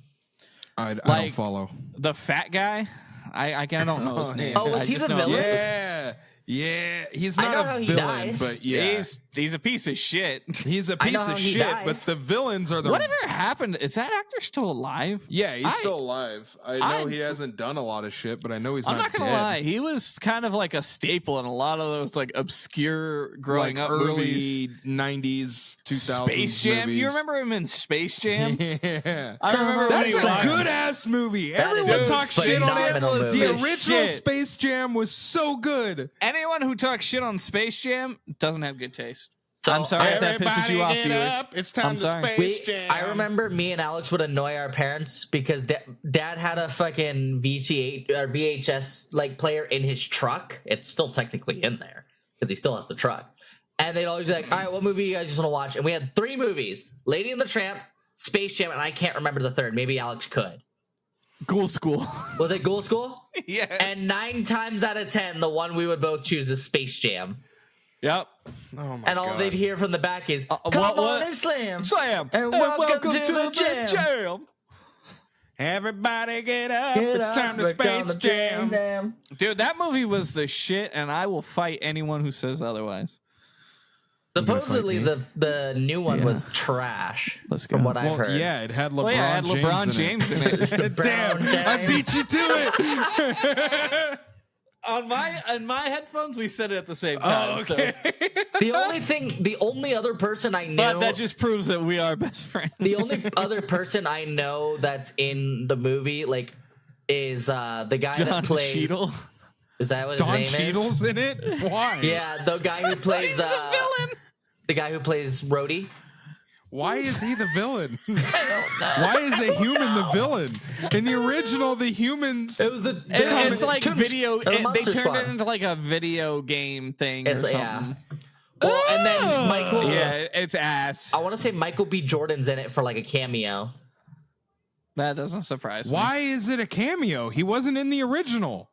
I don't like- follow. The fat guy, I don't know his name. Oh, was I he just the know him villain? as- Yeah, he's I know not how a he villain, dies. but yeah, He's a piece of shit. he's a I know piece how of he shit. dies. But the villains are the Whatever happened? Is that actor still alive? Yeah, he's I- still alive. I know he hasn't done a lot of shit, but I know he's I'm not gonna dead. lie. He was kind of like a staple in a lot of those like obscure growing Like up early movies. 90s, 2000s Space Jam. movies. You remember him in Space Jam? Yeah. I remember when That's he a was. good ass movie. That is Everyone a talks shit on it. phenomenal The movie. original Shit. Space Jam was so good. Anyone who talks shit on Space Jam doesn't have good taste. So I'm sorry if that pisses you off, Everybody get viewers. up. It's time I'm to sorry. Space Jam. I remember me and Alex would annoy our parents because dad had a fucking VCA or VHS like player in his truck. It's still technically in there because he still has the truck. And they'd always be like, "All right, what movie you guys just want to watch?" And we had 3 movies: Lady and the Tramp, Space Jam, and I can't remember the third. Maybe Alex could. Ghoul School. Was it Ghoul School? Yes. And 9 times out of 10, the one we would both choose is Space Jam. Yep. Oh my And all God. they'd hear from the back is, "Come what- on and slam, Slam. and welcome to the jam. Everybody get up. Get it's up, time to we're Space gonna Jam. Dude, that movie was the shit, and I will fight anyone who says otherwise. Supposedly You gonna the new one Yeah. was trash. Let's from go. what I've Well, heard. yeah, it had LeBron, Well, yeah, it had LeBron James in it. Damn, LeBron I James. beat you to it. On my headphones, we said it at the same time. Oh, okay. The only other person I know, But that just proves that we are best friends. the only other person I know that's in the movie like is the guy Don that played. Cheadle. Is that what his Don name Cheadle's in it? Why? is? Yeah, the guy who plays He's the villain. the guy who plays Rhodey. Why is he the villain? I don't know. Why is a human the villain? In the original, the humans. It was the It's like video. the They Monster turned Squad. it into like a video game thing or It's something. yeah. Well, and then Michael. Yeah, it's ass. I want to say Michael B. Jordan's in it for like a cameo. That doesn't surprise me. Why is it a cameo? He wasn't in the original.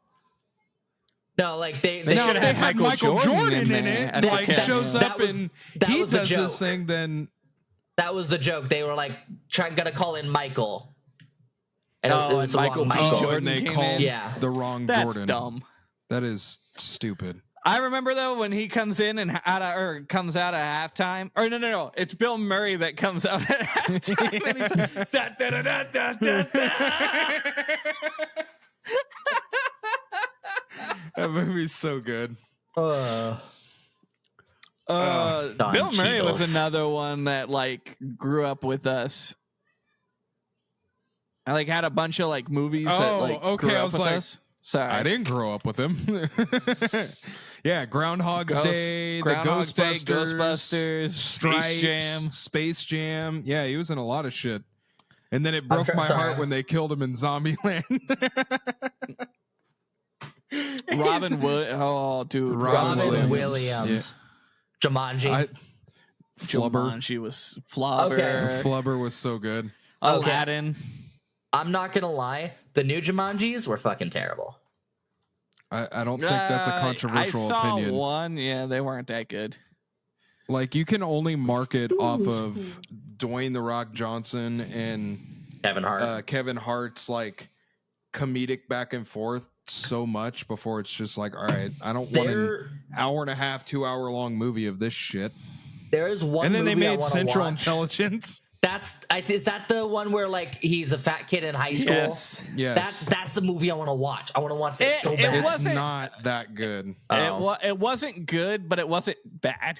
No, like they They No, should if have they had Michael Michael Jordan Jordan in in there it, as a like cameo. shows That up was- and that he was the does joke. this thing, then That was the joke. They were like gotta call in Michael. And Oh, it was and the wrong Michael B. Michael. Jordan and they came called in. Yeah. the wrong That's Jordan. dumb. That is stupid. I remember though when he comes in and comes out at halftime. Or no, it's Bill Murray that comes out at halftime and he's like, da, da, da, da, da, da. That movie's so good. Don Bill Murray was Cheadle. another one that like grew up with us. I like had a bunch of like movies that Oh, like okay, grew I up was with like, us. Sorry, I didn't grow up with him. Yeah, Groundhog's Day, Groundhog's the Day, Ghostbusters, Ghostbusters, Stripes, Space Jam. Space Jam. Yeah, he was in a lot of shit. And then it broke sorry. my heart when they killed him in Zombieland. Robin dude, Robin Williams. Williams. Jumanji. Flubber. Jumanji was Flubber. Okay. Flubber was so good. Aladdin. I'm not gonna lie. The new Jumanjis were fucking terrible. I don't think that's a controversial I saw opinion. one. Yeah, they weren't that good. Like, you can only market off of Dwayne The Rock Johnson and Kevin Hart. Kevin Hart's like comedic back and forth so much before it's just like, all right, I don't want an hour and a half, 2 hour long movie of this shit. There is one. And then they movie I made wanna Central watch. Intelligence. Is that the one where like he's a fat kid in high school? Yes. Yes. That's the movie I want to watch. I want to watch it so It bad. It's wasn't- not that good. It wasn't good, but it wasn't bad.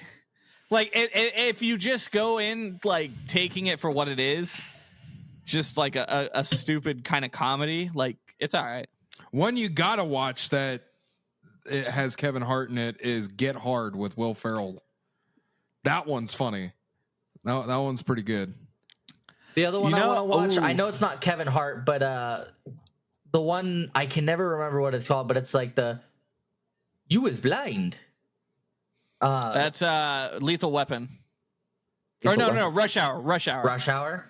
Like if you just go in like taking it for what it is, just like a stupid kind of comedy, like it's all right. One you gotta watch that it has Kevin Hart in it is Get Hard with Will Ferrell. That one's funny. That one's pretty good. The other one You I know- want to watch, I ooh. know it's not Kevin Hart, but the one I can never remember what it's called, but it's like You Was Blind. That's Lethal Weapon. Or Lethal no, Weapon? Rush Hour. Rush Hour.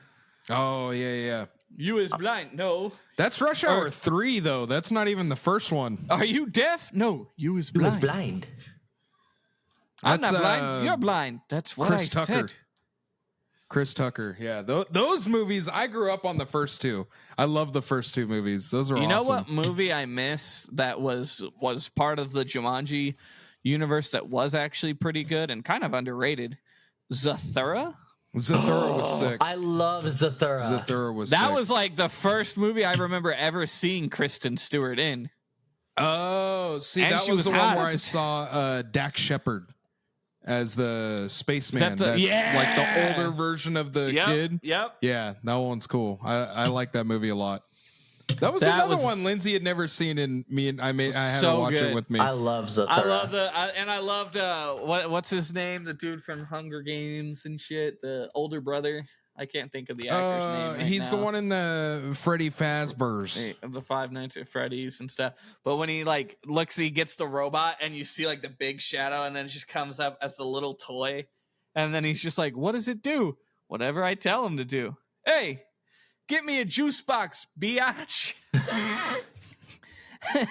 Oh yeah. You is blind. No. That's Rush Hour 3 though. That's not even the first one. Are you deaf? No. You is You Was blind. Blind. I'm That's, not blind. You're blind. That's what Chris I Tucker. said. Chris Tucker. Yeah, those movies. I grew up on the first two. I love the first two movies. Those are You awesome. know what movie I miss that was part of the Jumanji universe that was actually pretty good and kind of underrated? Zathura? Zathura was sick. I love Zathura. Zathura was That sick. was like the first movie I remember ever seeing Kristen Stewart in. Oh, see, And that she was was the one hot. where I saw Dax Shepard as the spaceman. the- That's yeah. like the older version of the kid. Yep. Yeah, that one's cool. I like that movie a lot. That was That another was- one Lindsay had never seen, and I had So to watch good. it with me. I love Zathura. I loved what's his name? The dude from Hunger Games and shit. The older brother. I can't think of the actor's name. Right He's now. the one in the Freddy Fazbear's. Of the Five Nights at Freddy's and stuff. But when he like looks, he gets the robot, and you see like the big shadow, and then it just comes up as the little toy, and then he's just like, "What does it do? Whatever I tell him to do." Hey, get me a juice box, biatch.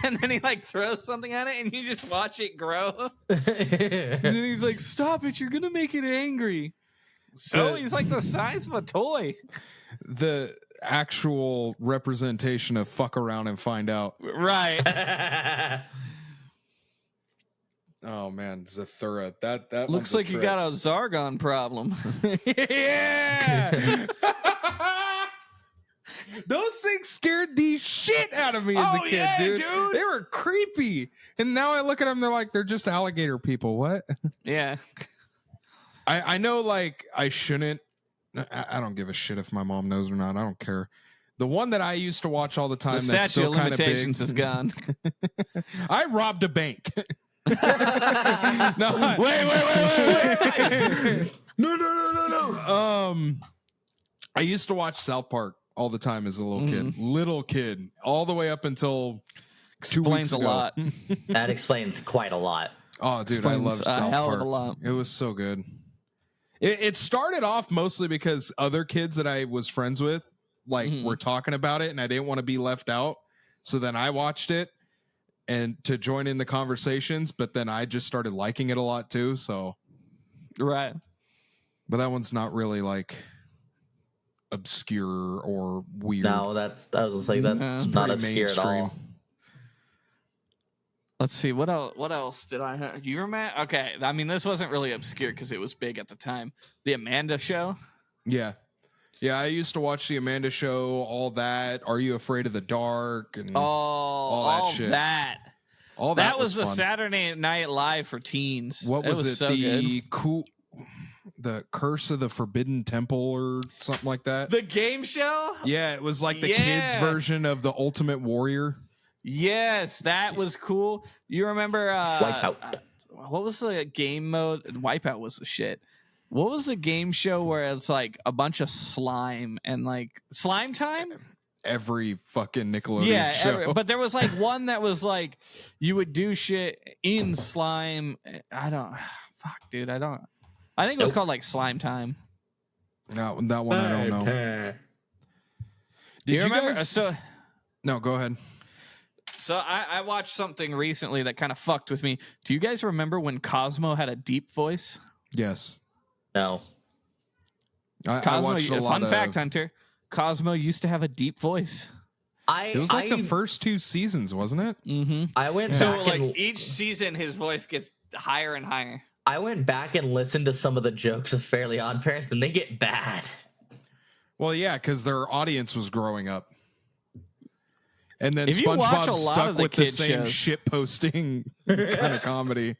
And then he like throws something at it and you just watch it grow. And then he's like, stop it, you're gonna make it angry. So he's like the size of a toy. The actual representation of fuck around and find out. Right. Oh man, Zathura. That looks like you got a Zargon problem. Yeah. Those things scared the shit out of me as a kid, dude. They were creepy. And now I look at them, they're like, they're just alligator people. What? Yeah. I know, like, I shouldn't. I don't give a shit if my mom knows or not. I don't care. The one that I used to watch all the time, the that's statute still of kind of big. limitations is gone. I robbed a bank. No, wait. No. I used to watch South Park all the time as a little kid, all the way up until 2 weeks Explains a ago. lot. That explains quite a lot. Oh, dude, I love Explains a South hell Park. of a lot. It was so good. It started off mostly because other kids that I was friends with, like, were talking about it, and I didn't want to be left out. So then I watched it and to join in the conversations, but then I just started liking it a lot too. So, Right. but that one's not really like obscure or weird. No, I was just like, that's not obscure at all. Let's see what else did I have? Do you remember? Okay, I mean this wasn't really obscure because it was big at the time. The Amanda Show. Yeah, I used to watch the Amanda Show. All that. Are You Afraid of the Dark? And all that shit. That that was the fun. Saturday Night Live for teens. What was it? So The good. the Curse of the Forbidden Temple or something like that. The game show? Yeah, it was like the kids' version of the Ultimate Warrior. Yes, that was cool. You remember Wipeout. What was the game mode? Wipeout was the shit. What was the game show where it's like a bunch of slime and like Slime Time? Every fucking Nickelodeon show. But there was like one that was like you would do shit in slime. Fuck, dude. I think it was called like Slime Time. No, that one I don't know. Do you remember? Guys... No, go ahead. So I watched something recently that kind of fucked with me. Do you guys remember when Cosmo had a deep voice? Yes. No. I watched a lot fun fact, Hunter. Cosmo used to have a deep voice. It was like the first 2 seasons, wasn't it? Mm-hmm. I went So back like and each season, his voice gets higher and higher. I went back and listened to some of the jokes of Fairly Odd Parents, and they get bad. Well, yeah, because their audience was growing up. And then If you watch a SpongeBob lot stuck of the with the kid same shows- shit posting kind of comedy.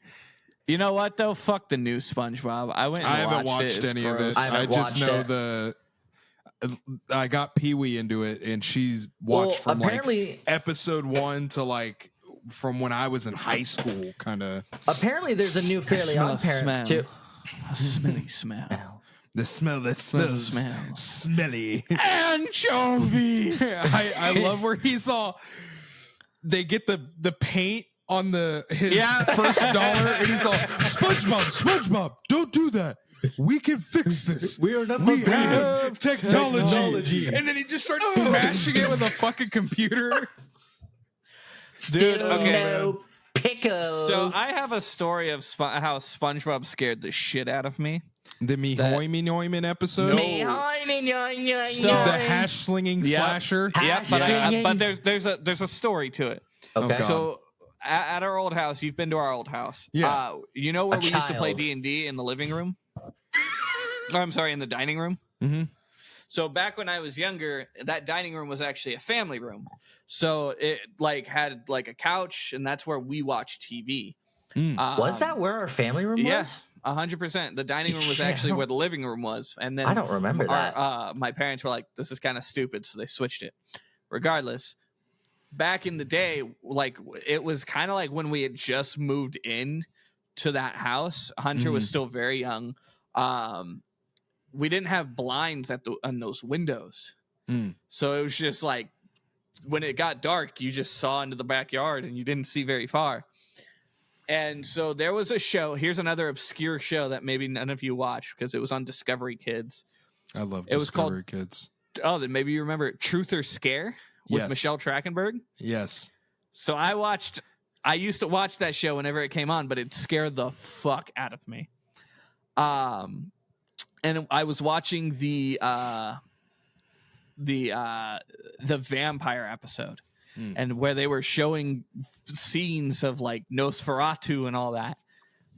You know what though? Fuck the new SpongeBob. I went. And I haven't watched it. It's any of gross. it. I haven't I just watched know it. I got Pee-wee into it, and she's watched from apparently, like episode 1 to like from when I was in high school, kind of. Apparently, there's a new Fairly smell Odd a Parents smell. too. A smelly smell. The smell that smells smell. smelly. Anchovies. I love where he's all. They get the paint on his first dollar, and he's all SpongeBob, don't do that. We can fix this. We are not. We have technology. And then he just starts smashing it with a fucking computer. Dude, okay. No pickles. So I have a story of how SpongeBob scared the shit out of me. The Mihoimi episode. So The hash slinging slasher. Yeah, but there's a story to it. Okay. God. So at our old house, you've been to our old house. Yeah. You know where we used to play child. D&D in the living room? Or, I'm sorry, in the dining room. Mm-hmm. So back when I was younger, that dining room was actually a family room. So it like had like a couch, and that's where we watched TV. Was that where our family room Yeah, was? 100%. The dining room was Shit, actually where the living room was, and then I don't remember that. My parents were like, "This is kind of stupid," so they switched it. Regardless, back in the day, like it was kind of like when we had just moved in to that house. Hunter was still very young. We didn't have blinds on those windows, so it was just like when it got dark, you just saw into the backyard and you didn't see very far. And so there was a show. Here's another obscure show that maybe none of you watched because it was on Discovery Kids. I love It was called Discovery Kids. then maybe you remember Truth or Scare with Michelle Trachtenberg. Yes. So I used to watch that show whenever it came on, but it scared the fuck out of me. And I was watching the vampire episode, and where they were showing scenes of like Nosferatu and all that,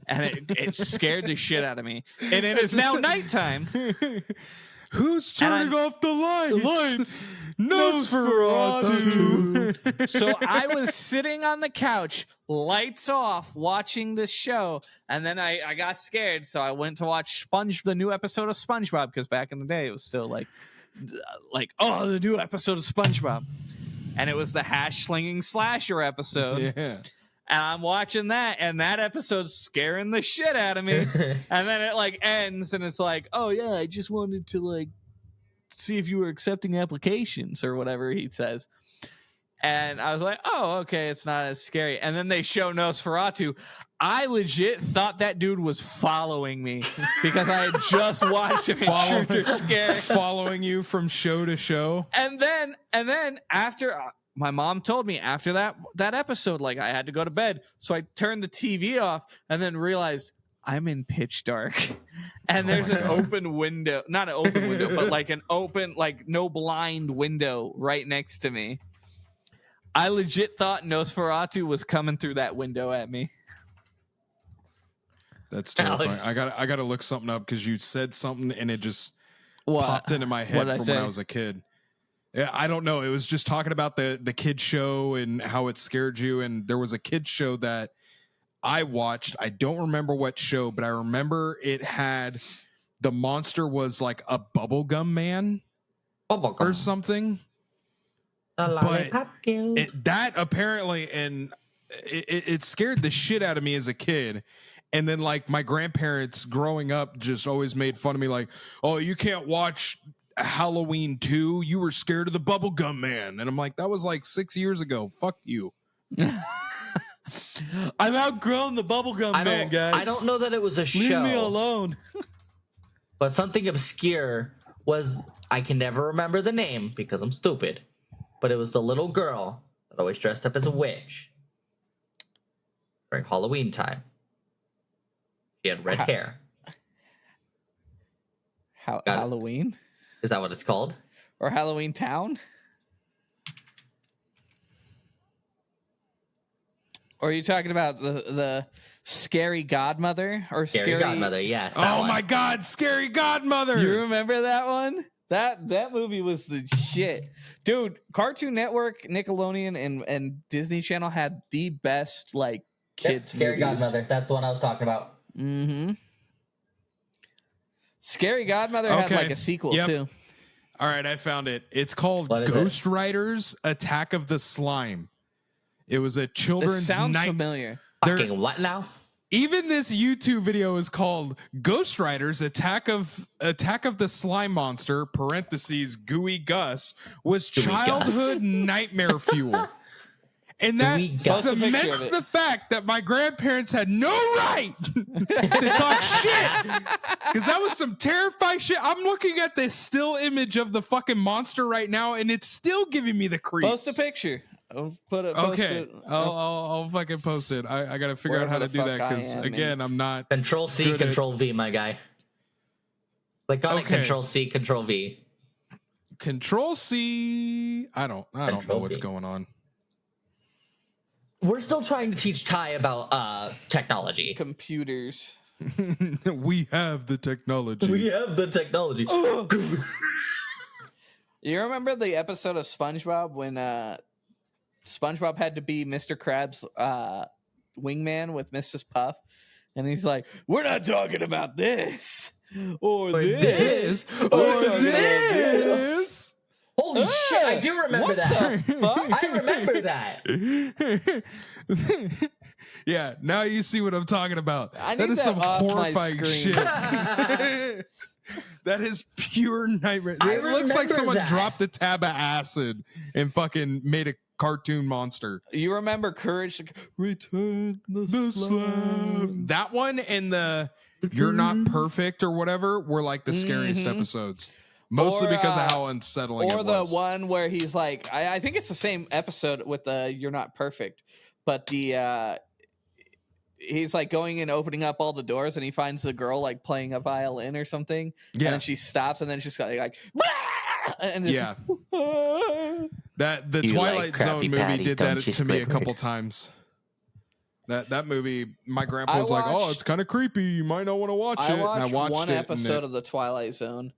and it scared the shit out of me. And it is now nighttime. Who's turning off the lights? Nosferatu. So I was sitting on the couch, lights off, watching this show, and then I got scared, so I went to watch the new episode of SpongeBob, because back in the day it was still like the new episode of SpongeBob, and it was the hash slinging slasher episode. Yeah. And I'm watching that, and that episode's scaring the shit out of me. And then it like ends, and it's like, oh yeah, I just wanted to like see if you were accepting applications or whatever he says. And I was like, oh, okay, it's not as scary. And then they show Nosferatu. I legit thought that dude was following me because I had just watched him in Truth or Scare. Following you from show to show. And then after my mom told me after that episode, like I had to go to bed. So I turned the TV off and then realized I'm in pitch dark. And there's an open window, not an open window, but like an open, like no blind window right next to me. I legit thought Nosferatu was coming through that window at me. That's terrifying. Alex. I gotta look something up because you said something and it just What? popped into my head What'd I from say? when I was a kid. Yeah, I don't know. It was just talking about the kid show and how it scared you. And there was a kid show that I watched. I don't remember what show, but I remember it had the monster was like a bubblegum man or something. But that apparently, and it scared the shit out of me as a kid. And then like my grandparents growing up just always made fun of me like, oh, you can't watch Halloween 2. You were scared of the bubblegum man. And I'm like, that was like 6 years ago. Fuck you. I've outgrown the bubblegum man, guys. I don't know that it was a show. Leave me alone. But something obscure was, I can never remember the name because I'm stupid, but it was the little girl that always dressed up as a witch during Halloween time. She had red hair. Halloween? Is that what it's called? Or Halloween Town? Or are you talking about the Scary Godmother? Or Scary Godmother, yes. Oh my God, Scary Godmother. You remember that one? That movie was the shit. Dude, Cartoon Network, Nickelodeon, and Disney Channel had the best like kids Scary movies. Godmother, that's the one I was talking about. Mm-hmm. Scary Godmother had like a sequel too. All right, I found it. It's called Ghost Riders Attack of the Slime. It was a children's sounds familiar. Fucking what now? Even this YouTube video is called Ghost Riders Attack of the Slime Monster (parentheses Gooey Gus) was childhood nightmare fuel. And that cements the fact that my grandparents had no right to talk shit. Because that was some terrifying shit. I'm looking at this still image of the fucking monster right now, and it's still giving me the creeps. Post a picture. I'll put it. Okay, I'll fucking post it. I got to figure out how to do that because, again, I'm not... Control C, Control V, my guy. Click on it, Control C, Control V. Control C... I don't know what's going on. We're still trying to teach Ty about technology. Computers. We have the technology. We have the technology. You remember the episode of SpongeBob when SpongeBob had to be Mr. Krabs' wingman with Mrs. Puff? And he's like, we're not talking about this. Or this. Or this. Holy shit, I do remember that. I remember that. Yeah, now you see what I'm talking about. That is some horrifying shit. That is pure nightmare. It looks like someone dropped a tab of acid and fucking made a cartoon monster. You remember Courage to Return the Slime? That one and the You're Not Perfect or whatever were like the scariest episodes. Mostly because of how unsettling it was. Or the one where he's like, I think it's the same episode with the You're Not Perfect, but the he's like going and opening up all the doors and he finds the girl like playing a violin or something. Yeah. And then she stops and then she's like and yeah. That the Twilight Zone movie did that to me a couple times. That movie, my grandpa was like, "Oh, it's kind of creepy. You might not want to watch it." And I watched one it episode of the Twilight Zone.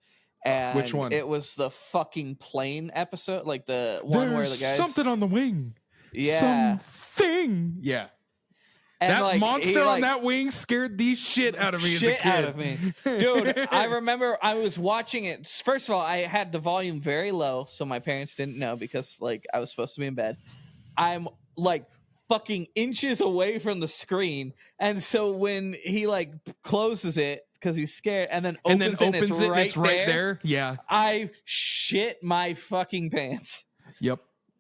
And which one? It was the fucking plane episode, like the one where the guys something on the wing. Yeah. Something. Yeah. And that like, monster on that wing scared the shit out of me as a kid. Out of me. Dude, I remember I was watching it. First of all, I had the volume very low, so my parents didn't know because like I was supposed to be in bed. I'm like fucking inches away from the screen. And so when he like closes it because he's scared and then opens it, and it's right there. Yeah. I shit my fucking pants. Yep.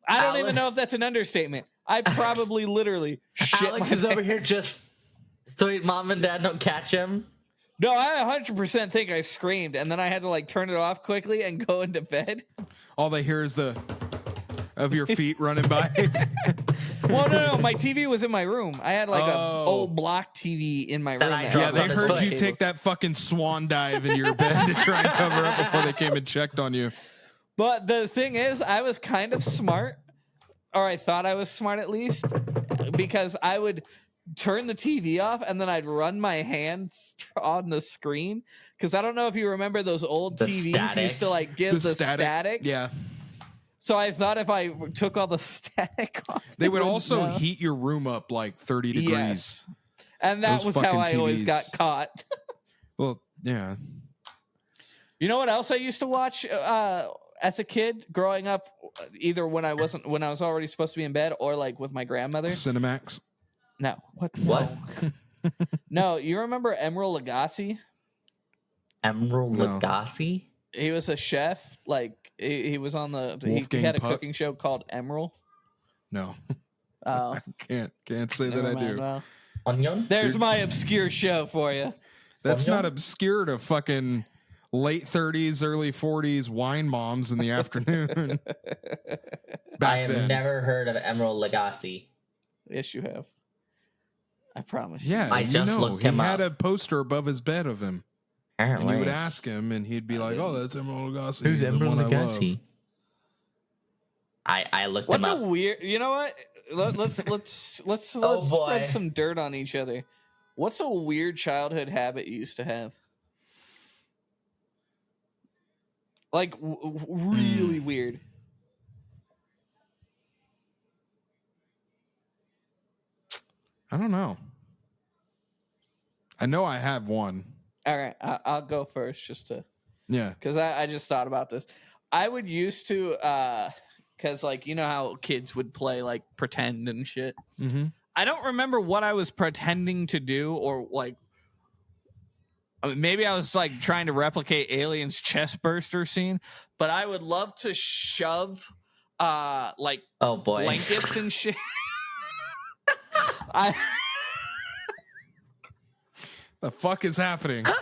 I don't even know if that's an understatement. I probably literally shit Alex my is over here just so mom and dad don't catch him. No, I 100% think I screamed, and then I had to like turn it off quickly and go into bed. All they hear is the of your feet running by. Well, no, my TV was in my room. I had like a old block TV in my room. Yeah, they heard you take that fucking swan dive in your bed to try and cover up before they came and checked on you. But the thing is, I was kind of smart. Or I thought I was smart at least, because I would turn the TV off and then I'd run my hand on the screen. Because I don't know if you remember those old TVs used to like give the static. Yeah. So I thought if I took all the static off, they would also heat your room up like 30 degrees. Yes. And that was how I always got caught. Well, yeah. You know what else I used to watch as a kid growing up, either when I was already supposed to be in bed or like with my grandmother? Cinemax. No. What? No, you remember Emeril Lagasse? Emeril Lagasse? He was a chef. Like he was on the he had a cooking show called Emeril. No. Oh. I can't say that I do. Well, Onion? There's my obscure show for you. That's not obscure to fucking late 30s, early 40s wine moms in the afternoon. I have never heard of Emeril Lagasse. Yes, you have. I promise. Yeah, I just looked him up. He had a poster above his bed of him. Apparently. And you would ask him, and he'd be like, "Oh, that's Emeril Lagasse." Who's Emeril Lagasse? I looked him up. What's a weird? You know what? Let's spread some dirt on each other. What's a weird childhood habit you used to have? Like really weird. I don't know. I know I have one. All right, I'll go first just to. Yeah. Because I just thought about this. I would used to, because like you know how kids would play like pretend and shit. Mm-hmm. I don't remember what I was pretending to do or like. I mean, maybe I was like trying to replicate Alien's chest burster scene, but I would love to shove like blankets and shit. The fuck is happening? Maybe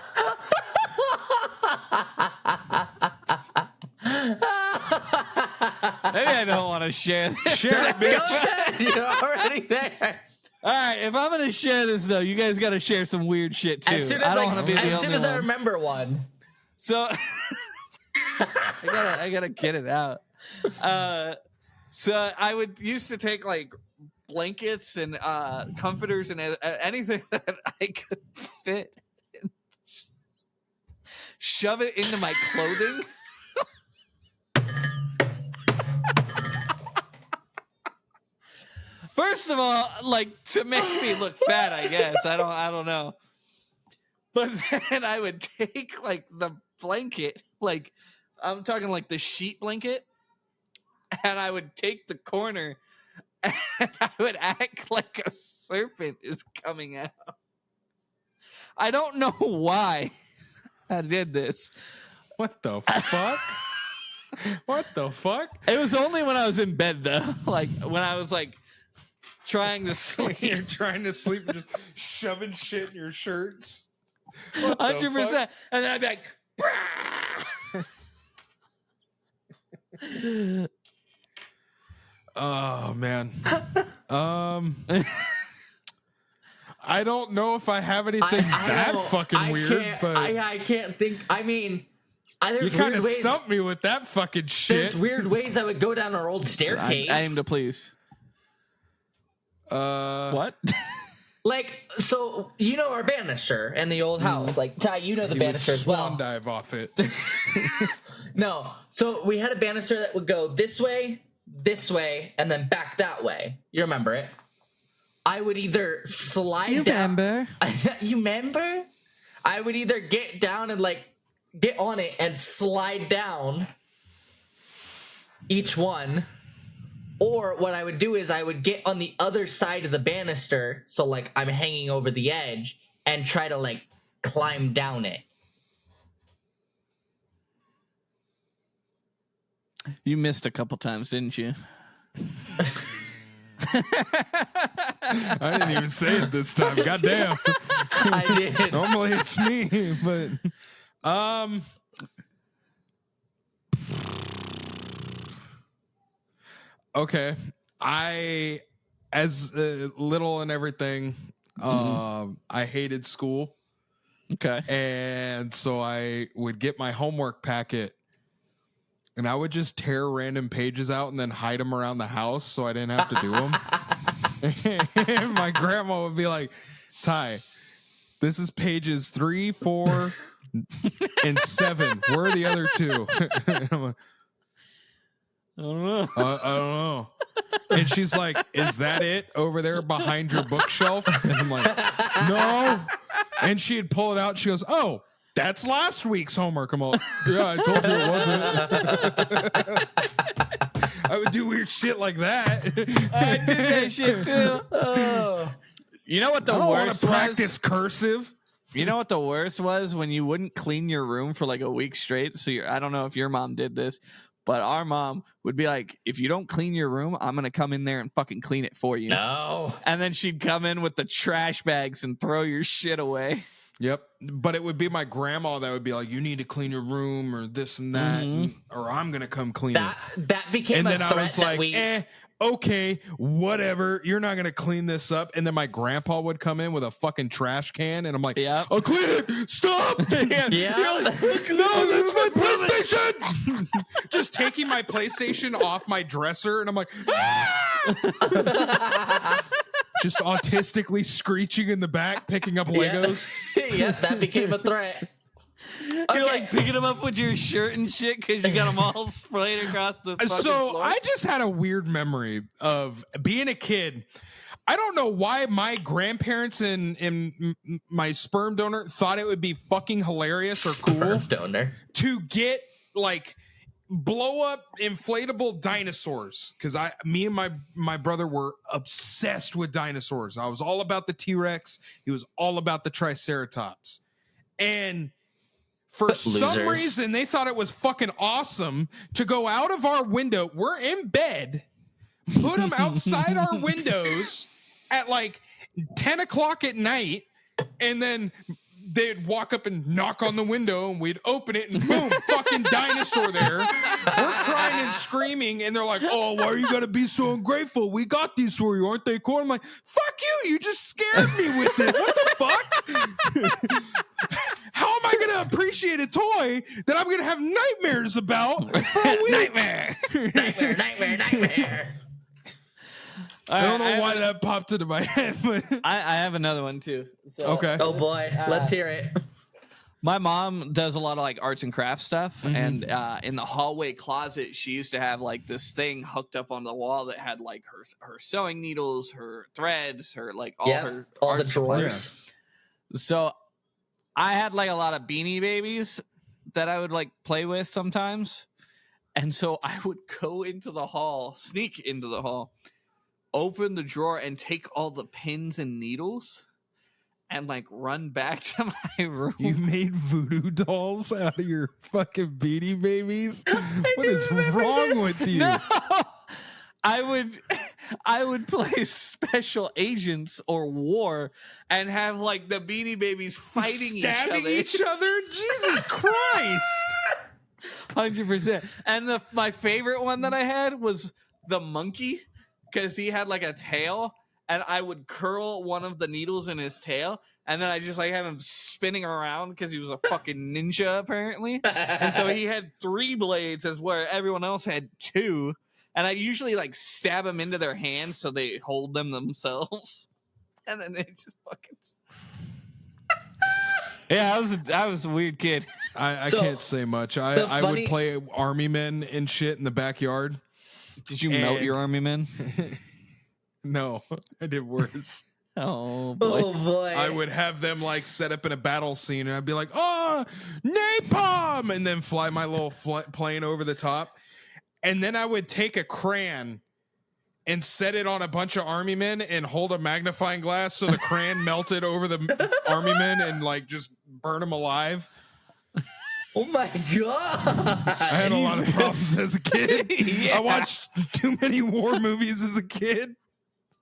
I don't want to share this. Share it, bitch. You're already there. All right, if I'm gonna share this though, you guys got to share some weird shit too. I don't want to be the only one. As soon as I remember one. So I gotta get it out. So I would used to take like blankets and comforters and anything that I could fit, and shove it into my clothing. First of all, like to make me look fat, I guess. I don't know. But then I would take like the blanket, like I'm talking like the sheet blanket, and I would take the corner and I would act like a serpent is coming out. I don't know why I did this. What the fuck? What the fuck? It was only when I was in bed though. Like when I was like trying to sleep. You're trying to sleep and just shoving shit in your shirts. 100%. And then I'd be like, Brah! Oh man. I don't know if I have anything that fucking weird, but I can't think. I mean, you kind of stumped me with that fucking shit. There's weird ways I would go down our old staircase. I aim to please. What? Like, so you know our banister in the old house. Like, Ty, you know the banister as well. Swan dive off it. No, so we had a banister that would go this way, and then back that way. You remember it? I would either slide down. You remember? I would either get down and like get on it and slide down each one, or what I would do is I would get on the other side of the banister, so like I'm hanging over the edge, and try to like climb down it. You missed a couple times, didn't you? I didn't even say it this time. Goddamn. I did. Normally it's me, but okay. I, as little and everything, I hated school. Okay. And so I would get my homework packet and I would just tear random pages out and then hide them around the house so I didn't have to do them. And my grandma would be like, Ty, this is pages 3, 4, and 7. Where are the other 2? I'm like, I don't know. I don't know. And she's like, is that it over there behind your bookshelf? And I'm like, no. And she'd pull it out. She goes, oh, that's last week's homework. I'm all, yeah, I told you it wasn't. I would do weird shit like that. I did that shit too. Oh. You know what the worst was? Practice cursive. You know what the worst was? When you wouldn't clean your room for like a week straight. So I don't know if your mom did this, but our mom would be like, if you don't clean your room, I'm going to come in there and fucking clean it for you. No. And then she'd come in with the trash bags and throw your shit away. Yep. But it would be my grandma that would be like, you need to clean your room or this and that, or I'm going to come clean it. That became and then I was like, okay, whatever. You're not going to clean this up. And then my grandpa would come in with a fucking trash can. And I'm like, yeah, I'll clean it. Stop. Yeah. You're like, no, that's my PlayStation. Just taking my PlayStation off my dresser. And I'm like, just autistically screeching in the back, picking up Legos. Yeah, that became a threat. You're like picking them up with your shirt and shit because you got them all splayed across the fucking floor. I just had a weird memory of being a kid. I don't know why my grandparents and my sperm donor thought it would be fucking hilarious or cool to get like blow up inflatable dinosaurs, because me and my brother were obsessed with dinosaurs. I was all about the T-Rex. He was all about the Triceratops. And for some reason, they thought it was fucking awesome to go out of our window. We're in bed, put them outside our windows at like 10 o'clock at night, and then they'd walk up and knock on the window and we'd open it and boom, fucking dinosaur there. We're crying and screaming and they're like, oh, why are you gonna be so ungrateful? We got these for you, aren't they cool? I'm like, fuck you, you just scared me with it. What the fuck? How am I gonna appreciate a toy that I'm gonna have nightmares about for a week? Nightmare. I don't know why that popped into my head, but I have another one too. So, okay. Oh boy, let's hear it. My mom does a lot of like arts and crafts stuff, and in the hallway closet, she used to have like this thing hooked up on the wall that had like her sewing needles, her threads, her like all the drawers. Yeah. So I had like a lot of Beanie Babies that I would like play with sometimes, and so I would go into the hall, sneak into the hall, open the drawer and take all the pins and needles and like run back to my room. You made voodoo dolls out of your fucking Beanie Babies? What is wrong with you? No, I would play Special Agents or War and have like the Beanie Babies fighting stabbing each other. Jesus Christ. 100%. And my favorite one that I had was the monkey, because he had like a tail, and I would curl one of the needles in his tail, and then I just like have him spinning around because he was a fucking ninja apparently. And so he had 3 blades, as where everyone else had 2. And I usually like stab them into their hands so they hold them themselves, and then they just fucking. Yeah, I was a weird kid. I can't say much. I would play army men and shit in the backyard. Did you melt your army men? No, I did worse. Oh boy. Oh boy. I would have them like set up in a battle scene, and I'd be like, "Oh, napalm!" and then fly my little plane over the top. And then I would take a crayon and set it on a bunch of army men and hold a magnifying glass so the crayon melted over the army men and like just burn them alive. Oh my god! I had a lot of problems as a kid. Yeah. I watched too many war movies as a kid.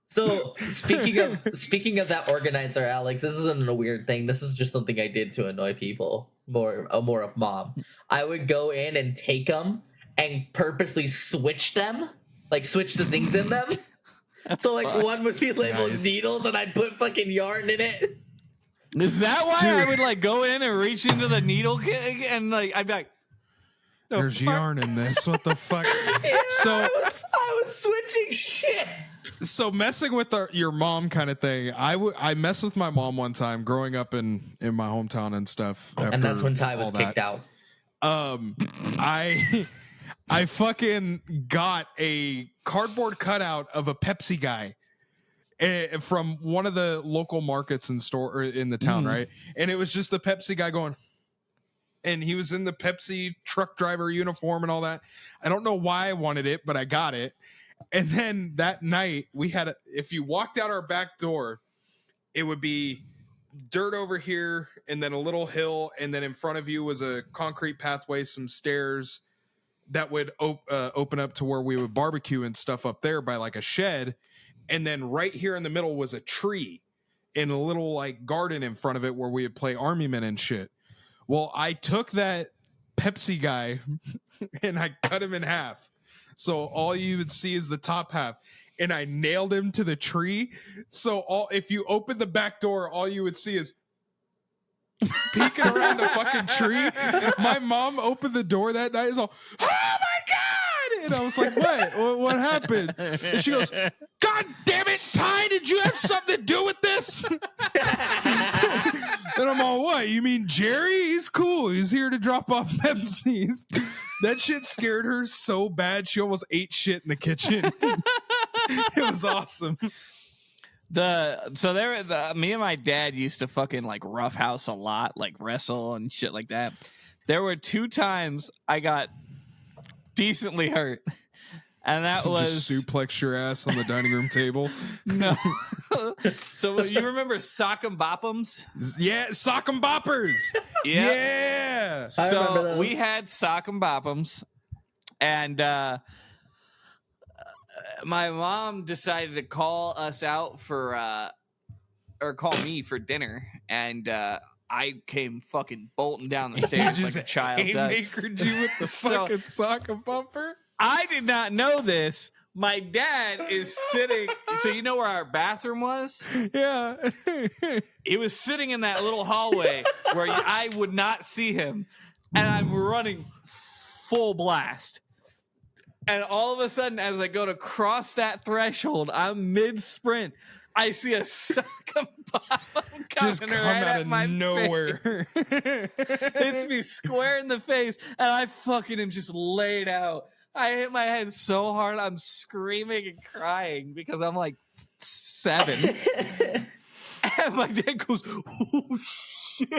So speaking of that organizer, Alex, this isn't a weird thing. This is just something I did to annoy people more of mom. I would go in and take them and purposely switch them, like switch the things in them. So like fucked. one would be labeled Nice. needles, and I'd put fucking yarn in it. Is that why Dude. I would like go in and reach into the needle and like I'd be like, There's yarn in this. What the fuck? So I was switching shit. So messing with your mom kind of thing. I messed with my mom one time growing up in my hometown and stuff. And that's when Ty was kicked out. I fucking got a cardboard cutout of a Pepsi guy from one of the local markets in the town, right? And it was just the Pepsi guy going, and he was in the Pepsi truck driver uniform and all that. I don't know why I wanted it, but I got it. And then that night we had if you walked out our back door, it would be dirt over here and then a little hill, and then in front of you was a concrete pathway, some stairs that would open up to where we would barbecue and stuff up there by like a shed. And then right here in the middle was a tree and a little like garden in front of it where we would play army men and shit. Well, I took that Pepsi guy and I cut him in half. So all you would see is the top half, and I nailed him to the tree. So if you open the back door, all you would see is peeking around the fucking tree. My mom opened the door that night. Is all, oh my god! And I was like, what happened? And she goes, God damn it, Ty! Did you have something to do with this? And I'm all, what? You mean Jerry? He's cool. He's here to drop off Pepsis. That shit scared her so bad she almost ate shit in the kitchen. It was awesome. Me and my dad used to fucking like roughhouse a lot, like wrestle and shit like that. There were 2 times I got decently hurt, and that was just suplex your ass on the dining room table. No. So you remember Sock'em Bop'ems? Yeah, Sock'em Boppers. Yeah. So we had Sock'em Bop'ems, and my mom decided to call us out or call me for dinner, and I came fucking bolting down the stairs like a child does. Haymakered you with the fucking Sock'em Bopper? I did not know this. My dad is sitting. So you know where our bathroom was? Yeah. He was sitting in that little hallway where I would not see him, and I'm running full blast. And all of a sudden, as I go to cross that threshold, I'm mid-sprint. I see a Sock'em Bop'em Just come right out at of my nowhere. Hits me square in the face, and I fucking am just laid out. I hit my head so hard, I'm screaming and crying because I'm like 7. And my dad goes, oh shit.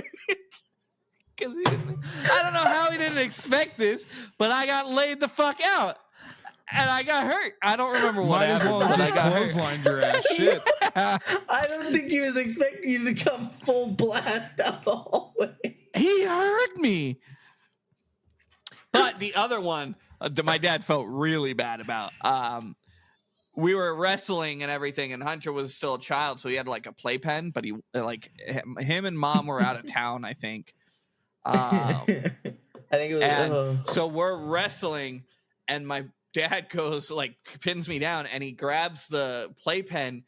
Because I don't know how he didn't expect this, but I got laid the fuck out. And I got hurt. I don't remember what Might as happened, well but just I got hurt. clotheslined your ass. Shit. I don't think he was expecting you to come full blast out the hallway. He hurt me. But the other one, my dad felt really bad about. We were wrestling and everything, and Hunter was still a child, so he had like a playpen. But him and mom were out of town, I think. I think it was. And so we're wrestling, and my dad goes, like, pins me down, and he grabs the playpen,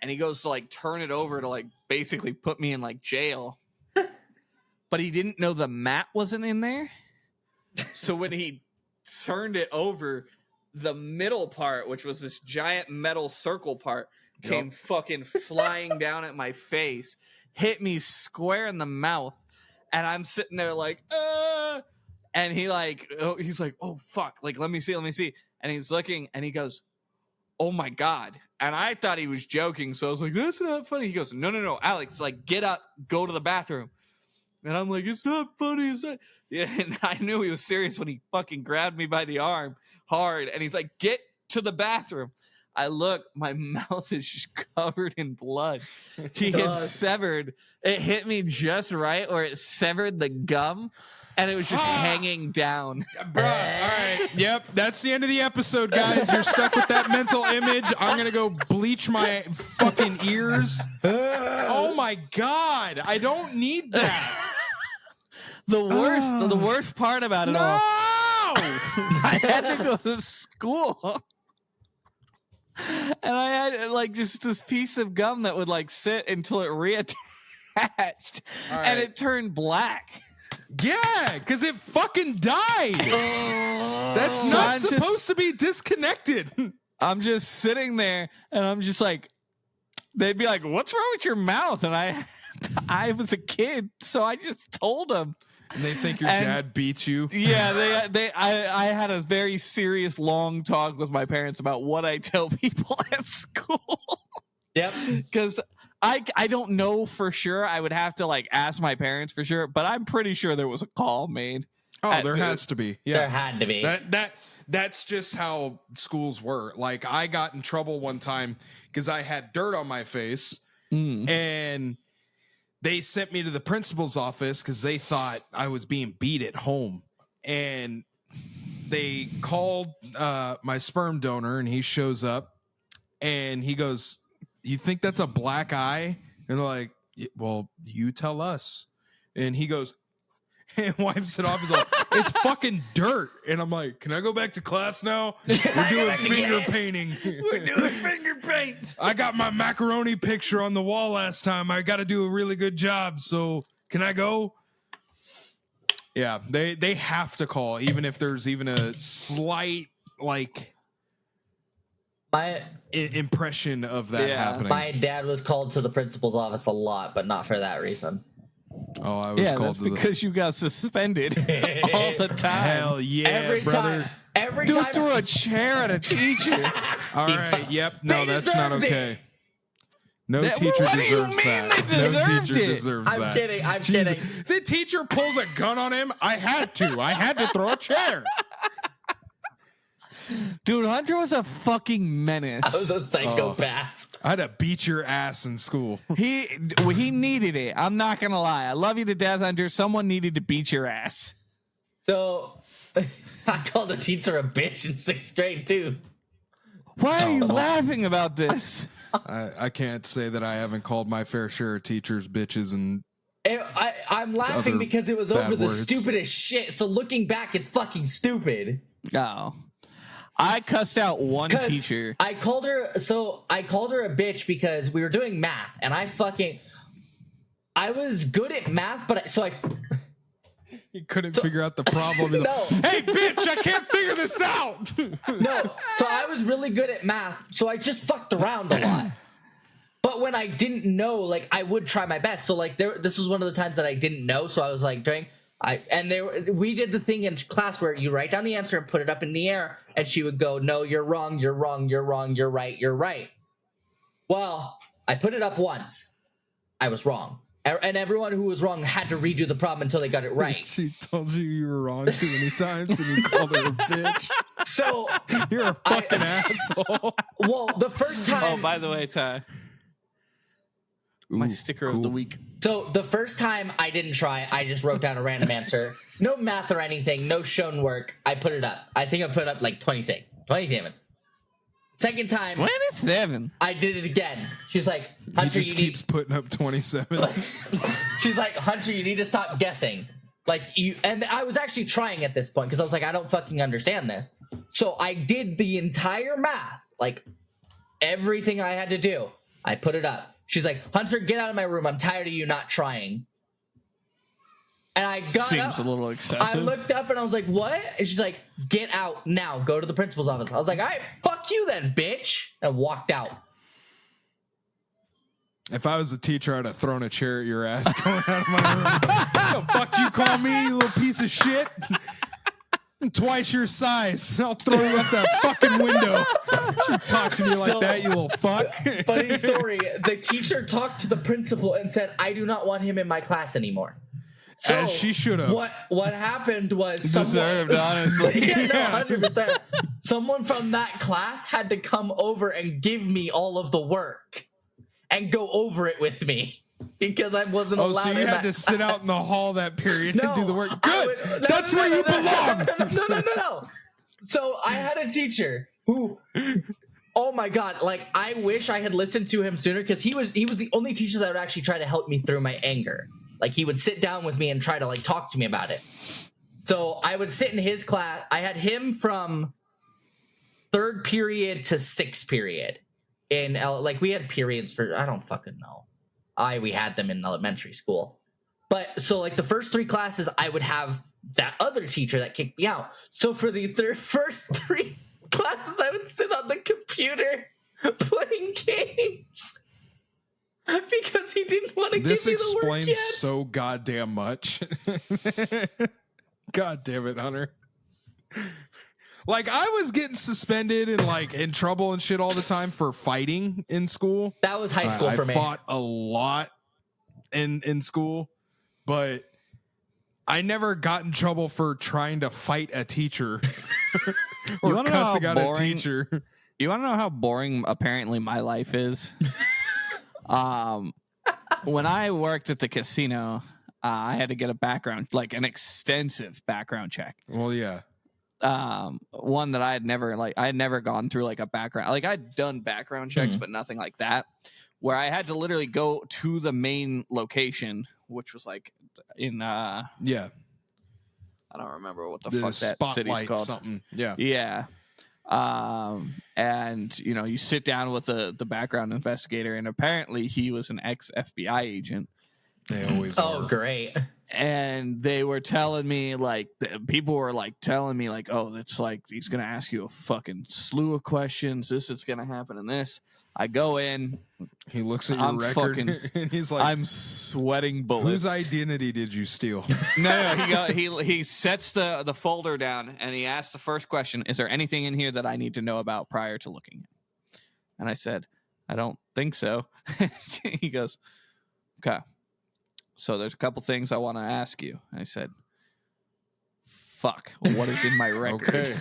and he goes to, like, turn it over to, like, basically put me in, like, jail. But he didn't know the mat wasn't in there. So when he turned it over, the middle part, which was this giant metal circle part, came fucking flying down at my face, hit me square in the mouth, and I'm sitting there like, and he's like, oh fuck, like, let me see, and he's looking, and he goes, oh my God. And I thought he was joking, so I was like, that's not funny. He goes, no, Alex, like, get up, go to the bathroom. And I'm like, it's not funny, is it? Yeah, and I knew he was serious when he fucking grabbed me by the arm hard, and he's like, get to the bathroom. I look, my mouth is just covered in blood. He had severed, it hit me just right where it severed the gum, and it was just hanging down. Bro, all right. Yep, that's the end of the episode, guys. You're stuck with that mental image. I'm going to go bleach my fucking ears. Oh my God. I don't need that. The worst part about it all, I had to go to school. And I had, like, just this piece of gum that would, like, sit until it reattached. And it turned black. Yeah, because it fucking died. That's not supposed to be disconnected. I'm just sitting there, and I'm just like, they'd be like, what's wrong with your mouth? And I was a kid, so I just told them. And they think your dad beat you. Yeah, I had a very serious, long talk with my parents about what I tell people at school. Yep. Because I don't know for sure. I would have to, like, ask my parents for sure, but I'm pretty sure there was a call made. Oh, there has to be. Yeah, there had to be. That's just how schools were. Like, I got in trouble one time because I had dirt on my face, and they sent me to the principal's office because they thought I was being beat at home. And they called my sperm donor, and he shows up, and he goes, you think that's a black eye? And they're like, well, you tell us. And he goes, and wipes it off. He's like, it's fucking dirt. And I'm like, can I go back to class now? We're doing finger painting. We're doing finger paint. I got my macaroni picture on the wall last time. I got to do a really good job. So can I go? Yeah, they have to call, even if there's even a slight, like, impression of that happening. My dad was called to the principal's office a lot, but not for that reason. Oh, I was called that's because you got suspended all the time. Hell yeah, brother. Every Dude time threw a chair at a teacher. All right, yep. No, that's not okay. No teacher what do you deserves mean that. they No deserved teacher it? deserves I'm that. kidding. I'm Jesus. kidding. The teacher pulls a gun on him. I had to throw a chair. Dude, Hunter was a fucking menace. I was a psychopath. I had to beat your ass in school. He needed it. I'm not gonna lie. I love you to death, Hunter. Someone needed to beat your ass. So I called the teacher a bitch in 6th grade too. Why are you laughing about this? I can't say that I haven't called my fair share of teachers bitches and I'm laughing other because it was bad over the words. stupidest shit. So looking back, it's fucking stupid. Oh. I cussed out one teacher. I called her a bitch because we were doing math, and I was good at math, but he couldn't figure out the problem. No. Hey, bitch, I can't figure this out. No, so I was really good at math, so I just fucked around a lot. But when I didn't know, like, I would try my best. So, like, this was one of the times that I didn't know, so I was like, we did the thing in class where you write down the answer and put it up in the air, and she would go, no, you're wrong, you're wrong, you're wrong, you're right, you're right. Well, I put it up once. I was wrong. And everyone who was wrong had to redo the problem until they got it right. She told you were wrong too many times, and you called her a bitch. So you're a fucking asshole. Well, the first time... Oh, by the way, Ty. My sticker of the week. So the first time I didn't try, I just wrote down a random answer. No math or anything, no shown work. I put it up. I think I put it up like 27. Second time, 27. I did it again. She's like, Hunter, he just keeps putting up 27. She's like, Hunter, you need to stop guessing. Like you, and I was actually trying at this point because I was like, I don't fucking understand this. So I did the entire math, like everything I had to do. I put it up. She's like, Hunter, get out of my room. I'm tired of you not trying. And I got Seems up. a little excessive. I looked up and I was like, what? And she's like, get out now. Go to the principal's office. I was like, all right, fuck you then, bitch. And walked out. If I was a teacher, I'd have thrown a chair at your ass going out of my room. The fuck you call me, you little piece of shit? I'm twice your size. I'll throw you out that fucking window. You talk to me like that, you little fuck. Funny story. The teacher talked to the principal and said, I do not want him in my class anymore. So as she should have. What happened was deserved, honestly. Yeah, no, 100%. Someone from that class had to come over and give me all of the work and go over it with me because I wasn't allowed. So you had to sit out in the hall that period and do the work. Good. That's where you belong. No. So I had a teacher who, oh my god, like I wish I had listened to him sooner because he was the only teacher that would actually try to help me through my anger. Like he would sit down with me and try to like talk to me about it. So I would sit in his class. I had him from 3rd period to 6th period. Like we had periods for, I don't fucking know. We had them in elementary school. But so like the first 3 classes, I would have that other teacher that kicked me out. So for the first 3 classes, I would sit on the computer playing games. Because he didn't want to give me the work yet. This explains so goddamn much. God damn it, Hunter. Like I was getting suspended and like in trouble and shit all the time for fighting in school. That was high school for me. I fought a lot in school, but I never got in trouble for trying to fight a teacher or cussing out a teacher. You want to know how boring apparently my life is? When I worked at the casino, I had to get a background, like an extensive background check. Well, yeah. One that I had never gone through like a background, like I'd done background checks, but nothing like that, where I had to literally go to the main location, which was like in, I don't remember what the fuck that city's called. Something. Yeah. Yeah. And you know, you sit down with the background investigator, and apparently he was an ex-FBI agent. They always are. Oh, great. And they were telling me, like, people were like telling me, like, oh, it's like he's gonna ask you a fucking slew of questions. This is gonna happen, and this. I go in. He looks at your record, and he's like, I'm sweating bullets. Whose identity did you steal? No. He sets the folder down, and he asks the first question: is there anything in here that I need to know about prior to looking? And I said, I don't think so. He goes, okay. So there's a couple things I want to ask you. I said, fuck, what is in my record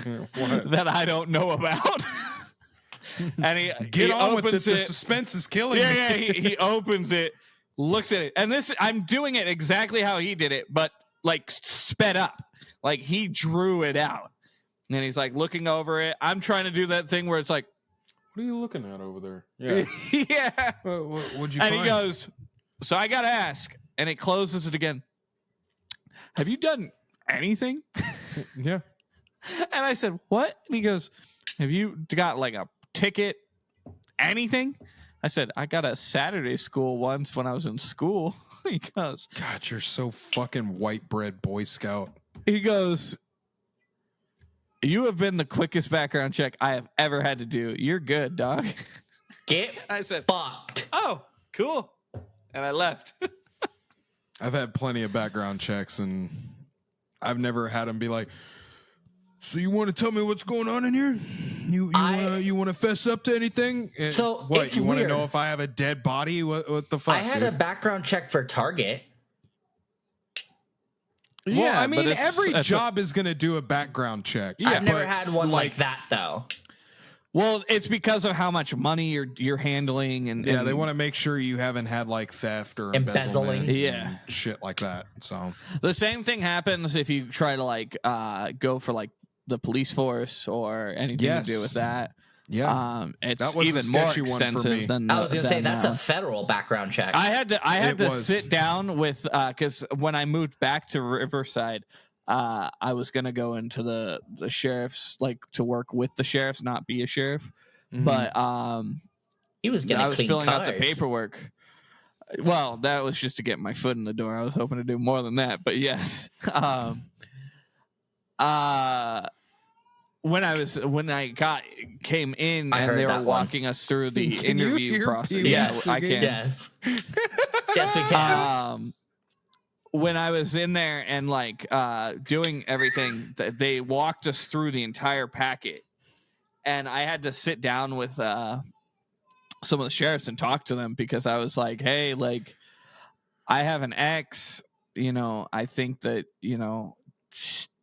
that I don't know about? And he Get on with it. The suspense is killing me. Yeah, he opens it, looks at it. And I'm doing it exactly how he did it, but like sped up. Like he drew it out. And he's like looking over it. I'm trying to do that thing where it's like, what are you looking at over there? Yeah. Yeah. What'd you find? And he goes, so I got to ask. And it closes it again. Have you done anything? Yeah. And I said, what? And he goes, have you got like a ticket? Anything? I said, I got a Saturday school once when I was in school. He goes, God, you're so fucking white bread Boy Scout. He goes, you have been the quickest background check I have ever had to do. You're good, dog. I said, fucked. Oh, cool. And I left. I've had plenty of background checks, and I've never had them be like, so you want to tell me what's going on in here? You want to fess up to anything? And so what? You want to know if I have a dead body? What the fuck? I had a background check for Target. Well, yeah, I mean, every job is going to do a background check. Yeah, I've never had one like that, though. Well, it's because of how much money you're handling, and they want to make sure you haven't had like theft or embezzling, and shit like that. So the same thing happens if you try to like go for like the police force or anything to do with that. Yeah, it's that was even a more sketchy one for me. extensive than. I was gonna say that's than, a federal background check. I had to was. sit down with because when I moved back to Riverside, I was gonna go into the sheriff's, like to work with the sheriffs, not be a sheriff. But He was I was clean filling out the cars. paperwork. Well, that was just to get my foot in the door. I was hoping to do more than that, but yes. When I came in I and heard they were that one. walking us through the Can you interview hear process. Pee-wee Yeah, I singing? can. Yes. Yes, we can. When I was in there and like doing everything, they walked us through the entire packet, and I had to sit down with some of the sheriffs and talk to them because I was like, hey, like I have an ex, you know, I think that, you know,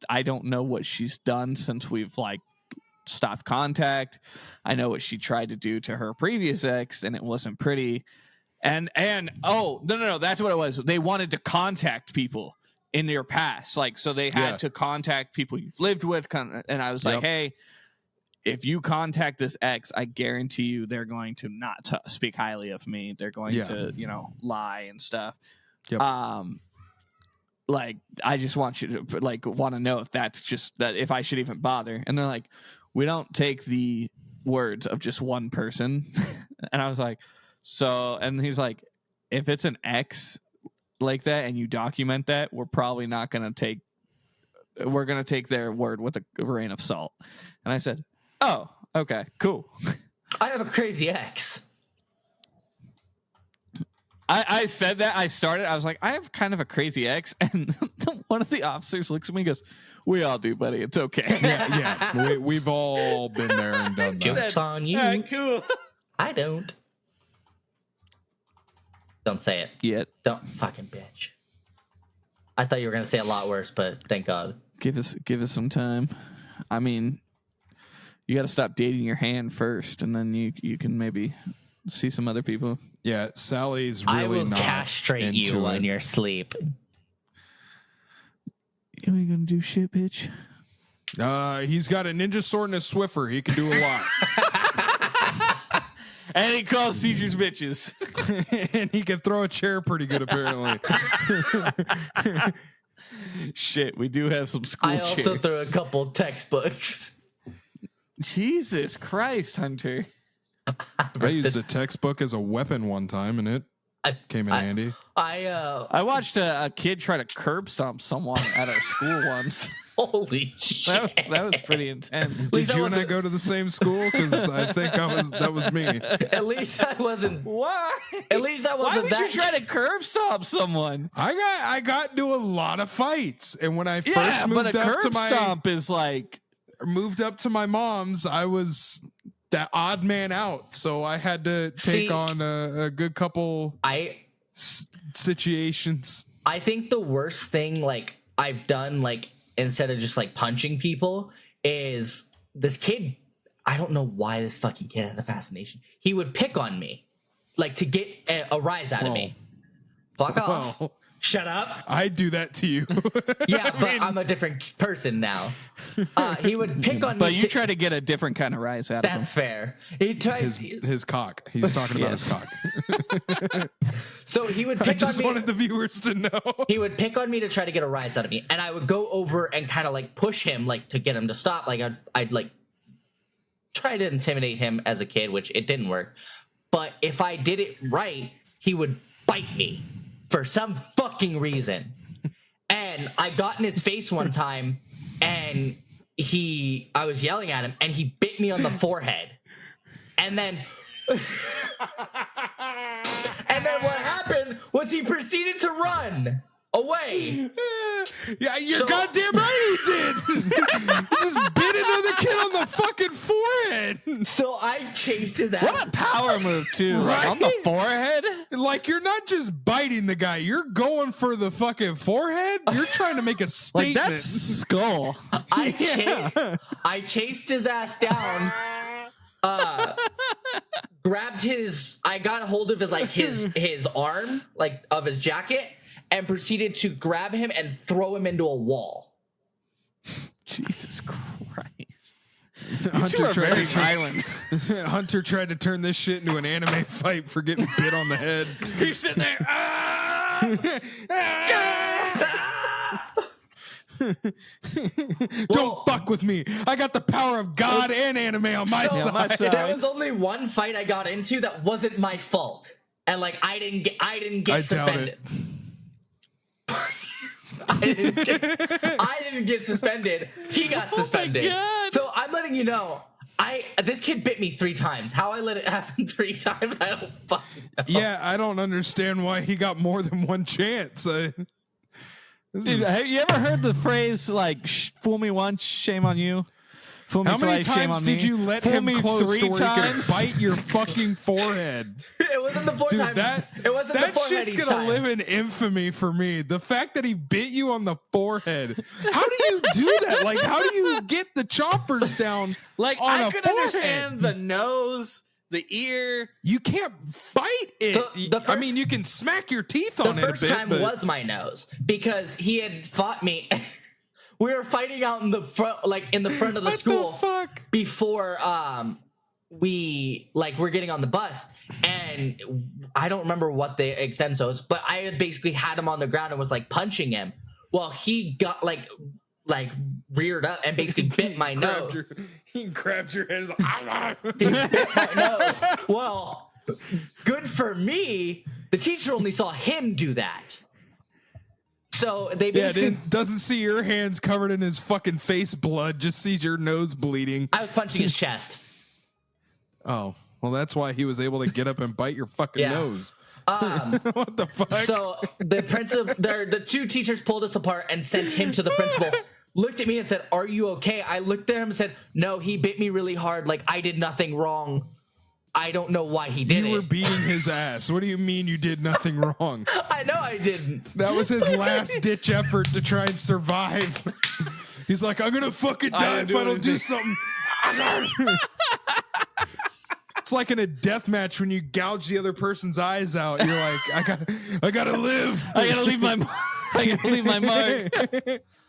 I don't know what she's done since we've like stopped contact. I know what she tried to do to her previous ex and it wasn't pretty. And oh, no, that's what it was. They wanted to contact people in your past. Like, so they had to contact people you've lived with. And I was like, hey, if you contact this ex, I guarantee you they're going to not speak highly of me. They're going to, you know, lie and stuff. Yep. Like, I just want you to like want to know if that's just that if I should even bother. And they're like, we don't take the words of just one person. And I was like, so, and he's like, if it's an ex like that and you document that, we're probably not going to take, we're going to take their word with a grain of salt. And I said, oh, okay, cool. I have a crazy ex. I said that. I was like, I have kind of a crazy ex. And one of the officers looks at me and goes, we all do, buddy. It's okay. Yeah. We've all been there and done that. Joke's on you. All right, cool. I don't. Don't say it. Yet. Don't fucking bitch. I thought you were gonna say a lot worse, but thank God. Give us some time. I mean, you got to stop dating your hand first, and then you can maybe see some other people. Yeah, Sally's really I will not castrate you into in it. your sleep. You ain't gonna do shit, bitch. He's got a ninja sword and a Swiffer. He can do a lot. And he calls teachers bitches. And he can throw a chair pretty good, apparently. Shit, we do have some school I also chairs. threw a couple textbooks. Jesus Christ, Hunter. I used a textbook as a weapon one time, and it came in handy. I watched a kid try to curb stomp someone at our school once. holy shit. That was pretty intense. Did you and I go to the same school? Because I think that was me. At least I wasn't. Why? At least I Why wasn't would that. you try to curb stomp someone? I got into a lot of fights, and when I Yeah, first but moved a up curb to my stomp is like mom's, I was that odd man out, so I had to take on a good couple situations. I think the worst thing like I've done, like instead of just like punching people, is this kid. I don't know why this fucking kid had a fascination. He would pick on me, like to get a rise out of me. Fuck off. Well, Shut up. I do that to you. Yeah, but I'm a different person now. He would pick on me. But you try to get a different kind of rise out of him. That's fair. He tries. His cock. He's talking about his cock. So he would I pick on just me. wanted the viewers to know. He would pick on me to try to get a rise out of me, and I would go over and kind of like push him, like to get him to stop. Like I'd like try to intimidate him as a kid, which it didn't work. But if I did it right, he would bite me for some fucking reason. And I got in his face one time, and I was yelling at him, and he bit me on the forehead. And then what happened was he proceeded to run away. Yeah, you're goddamn right he did. He just bit into the kid on the fucking forehead. So I chased his ass. What a power move, too. Like, on the forehead? Like, you're not just biting the guy, you're going for the fucking forehead. You're trying to make a statement. Like, that's skull. I chased his ass down. Grabbed his. I got a hold of his arm, like of his jacket, and proceeded to grab him and throw him into a wall. Jesus Christ. Hunter tried very to turn, violent. Hunter tried to turn this shit into an anime fight for getting bit on the head. He's sitting there. Don't fuck with me. I got the power of God and anime on my side. There was only one fight I got into that wasn't my fault, and like I didn't get suspended. I didn't get suspended. He got suspended. So I'm letting you know. This kid bit me 3 times. How I let it happen 3 times, I don't fucking know. Yeah, I don't understand why he got more than one chance. Dude, have you ever heard the phrase like "fool me once, shame on you"? Fool me How many twice, shame times on did me. you let Fool him me close 3 so he times? could bite your fucking forehead? It wasn't the 4 Dude, time. It wasn't that the forehead shit's each gonna time. live in infamy for me. The fact that he bit you on the forehead. How do you do that? Like, how do you get the choppers down? Like on I a could forehead? understand the nose, the ear. You can't bite it. I mean, you can smack your teeth on it a bit. The first time but was my nose because he had fought me. We were fighting out in the front, like in the front of the school. What the fuck? Before we're getting on the bus, and I don't remember what the extent was, but I had basically had him on the ground and was like punching him. Well, he got like reared up and basically bit my nose. He grabbed your head. He bit my nose. Well, good for me. The teacher only saw him do that. So they basically doesn't see your hands covered in his fucking face blood, just sees your nose bleeding. I was punching his chest. Oh, well, that's why he was able to get up and bite your fucking nose. What the fuck? So the 2 teachers pulled us apart and sent him to the principal. Looked at me and said, "Are you okay?" I looked at him and said, "No, he bit me really hard. Like I did nothing wrong. I don't know why he did it." You were beating his ass. What do you mean you did nothing wrong? I know I didn't. That was his last ditch effort to try and survive. He's like, I'm gonna fucking die if I don't do something. It's like in a death match when you gouge the other person's eyes out. You're like, I gotta live. I gotta leave my mark.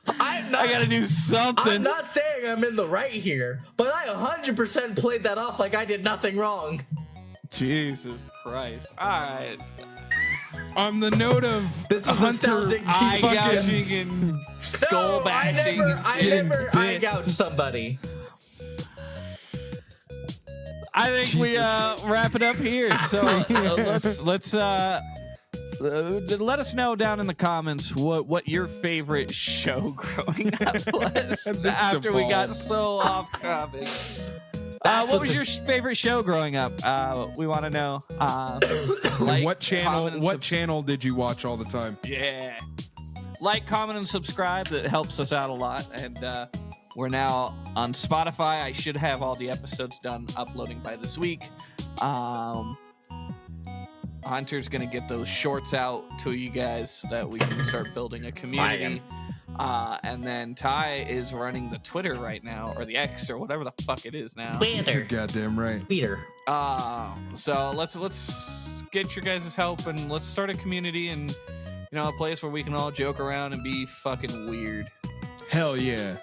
I gotta do something. I'm not saying I'm in the right here, but I 100% played that off like I did nothing wrong. Jesus Christ! All right. On the note of this was Hunter eye gouging and skull bashing, I never eye gouged somebody. I think we wrap it up here. So let's let us know down in the comments what your favorite show growing up was after we got so off topic. What was your favorite show growing up? We want to know. What channel did you watch all the time? Yeah. Like, comment, and subscribe. That helps us out a lot. And we're now on Spotify. I should have all the episodes done uploading by this week. Hunter's going to get those shorts out to you guys so that we can start building a community. And then Ty is running the Twitter right now, or the X, or whatever the fuck it is now. Twitter. You're goddamn right. Twitter. So let's get your guys' help and let's start a community and a place where we can all joke around and be fucking weird. Hell yeah.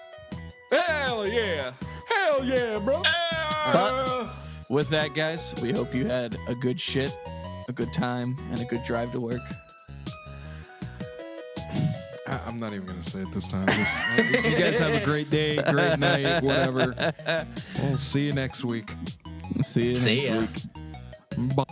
Hell yeah. Hell yeah, bro. But with that, guys, we hope you had a good shit, a good time, and a good drive to work. I'm not even going to say it this time. You guys have a great day, great night, whatever. We'll see you next week. See you next week. Bye.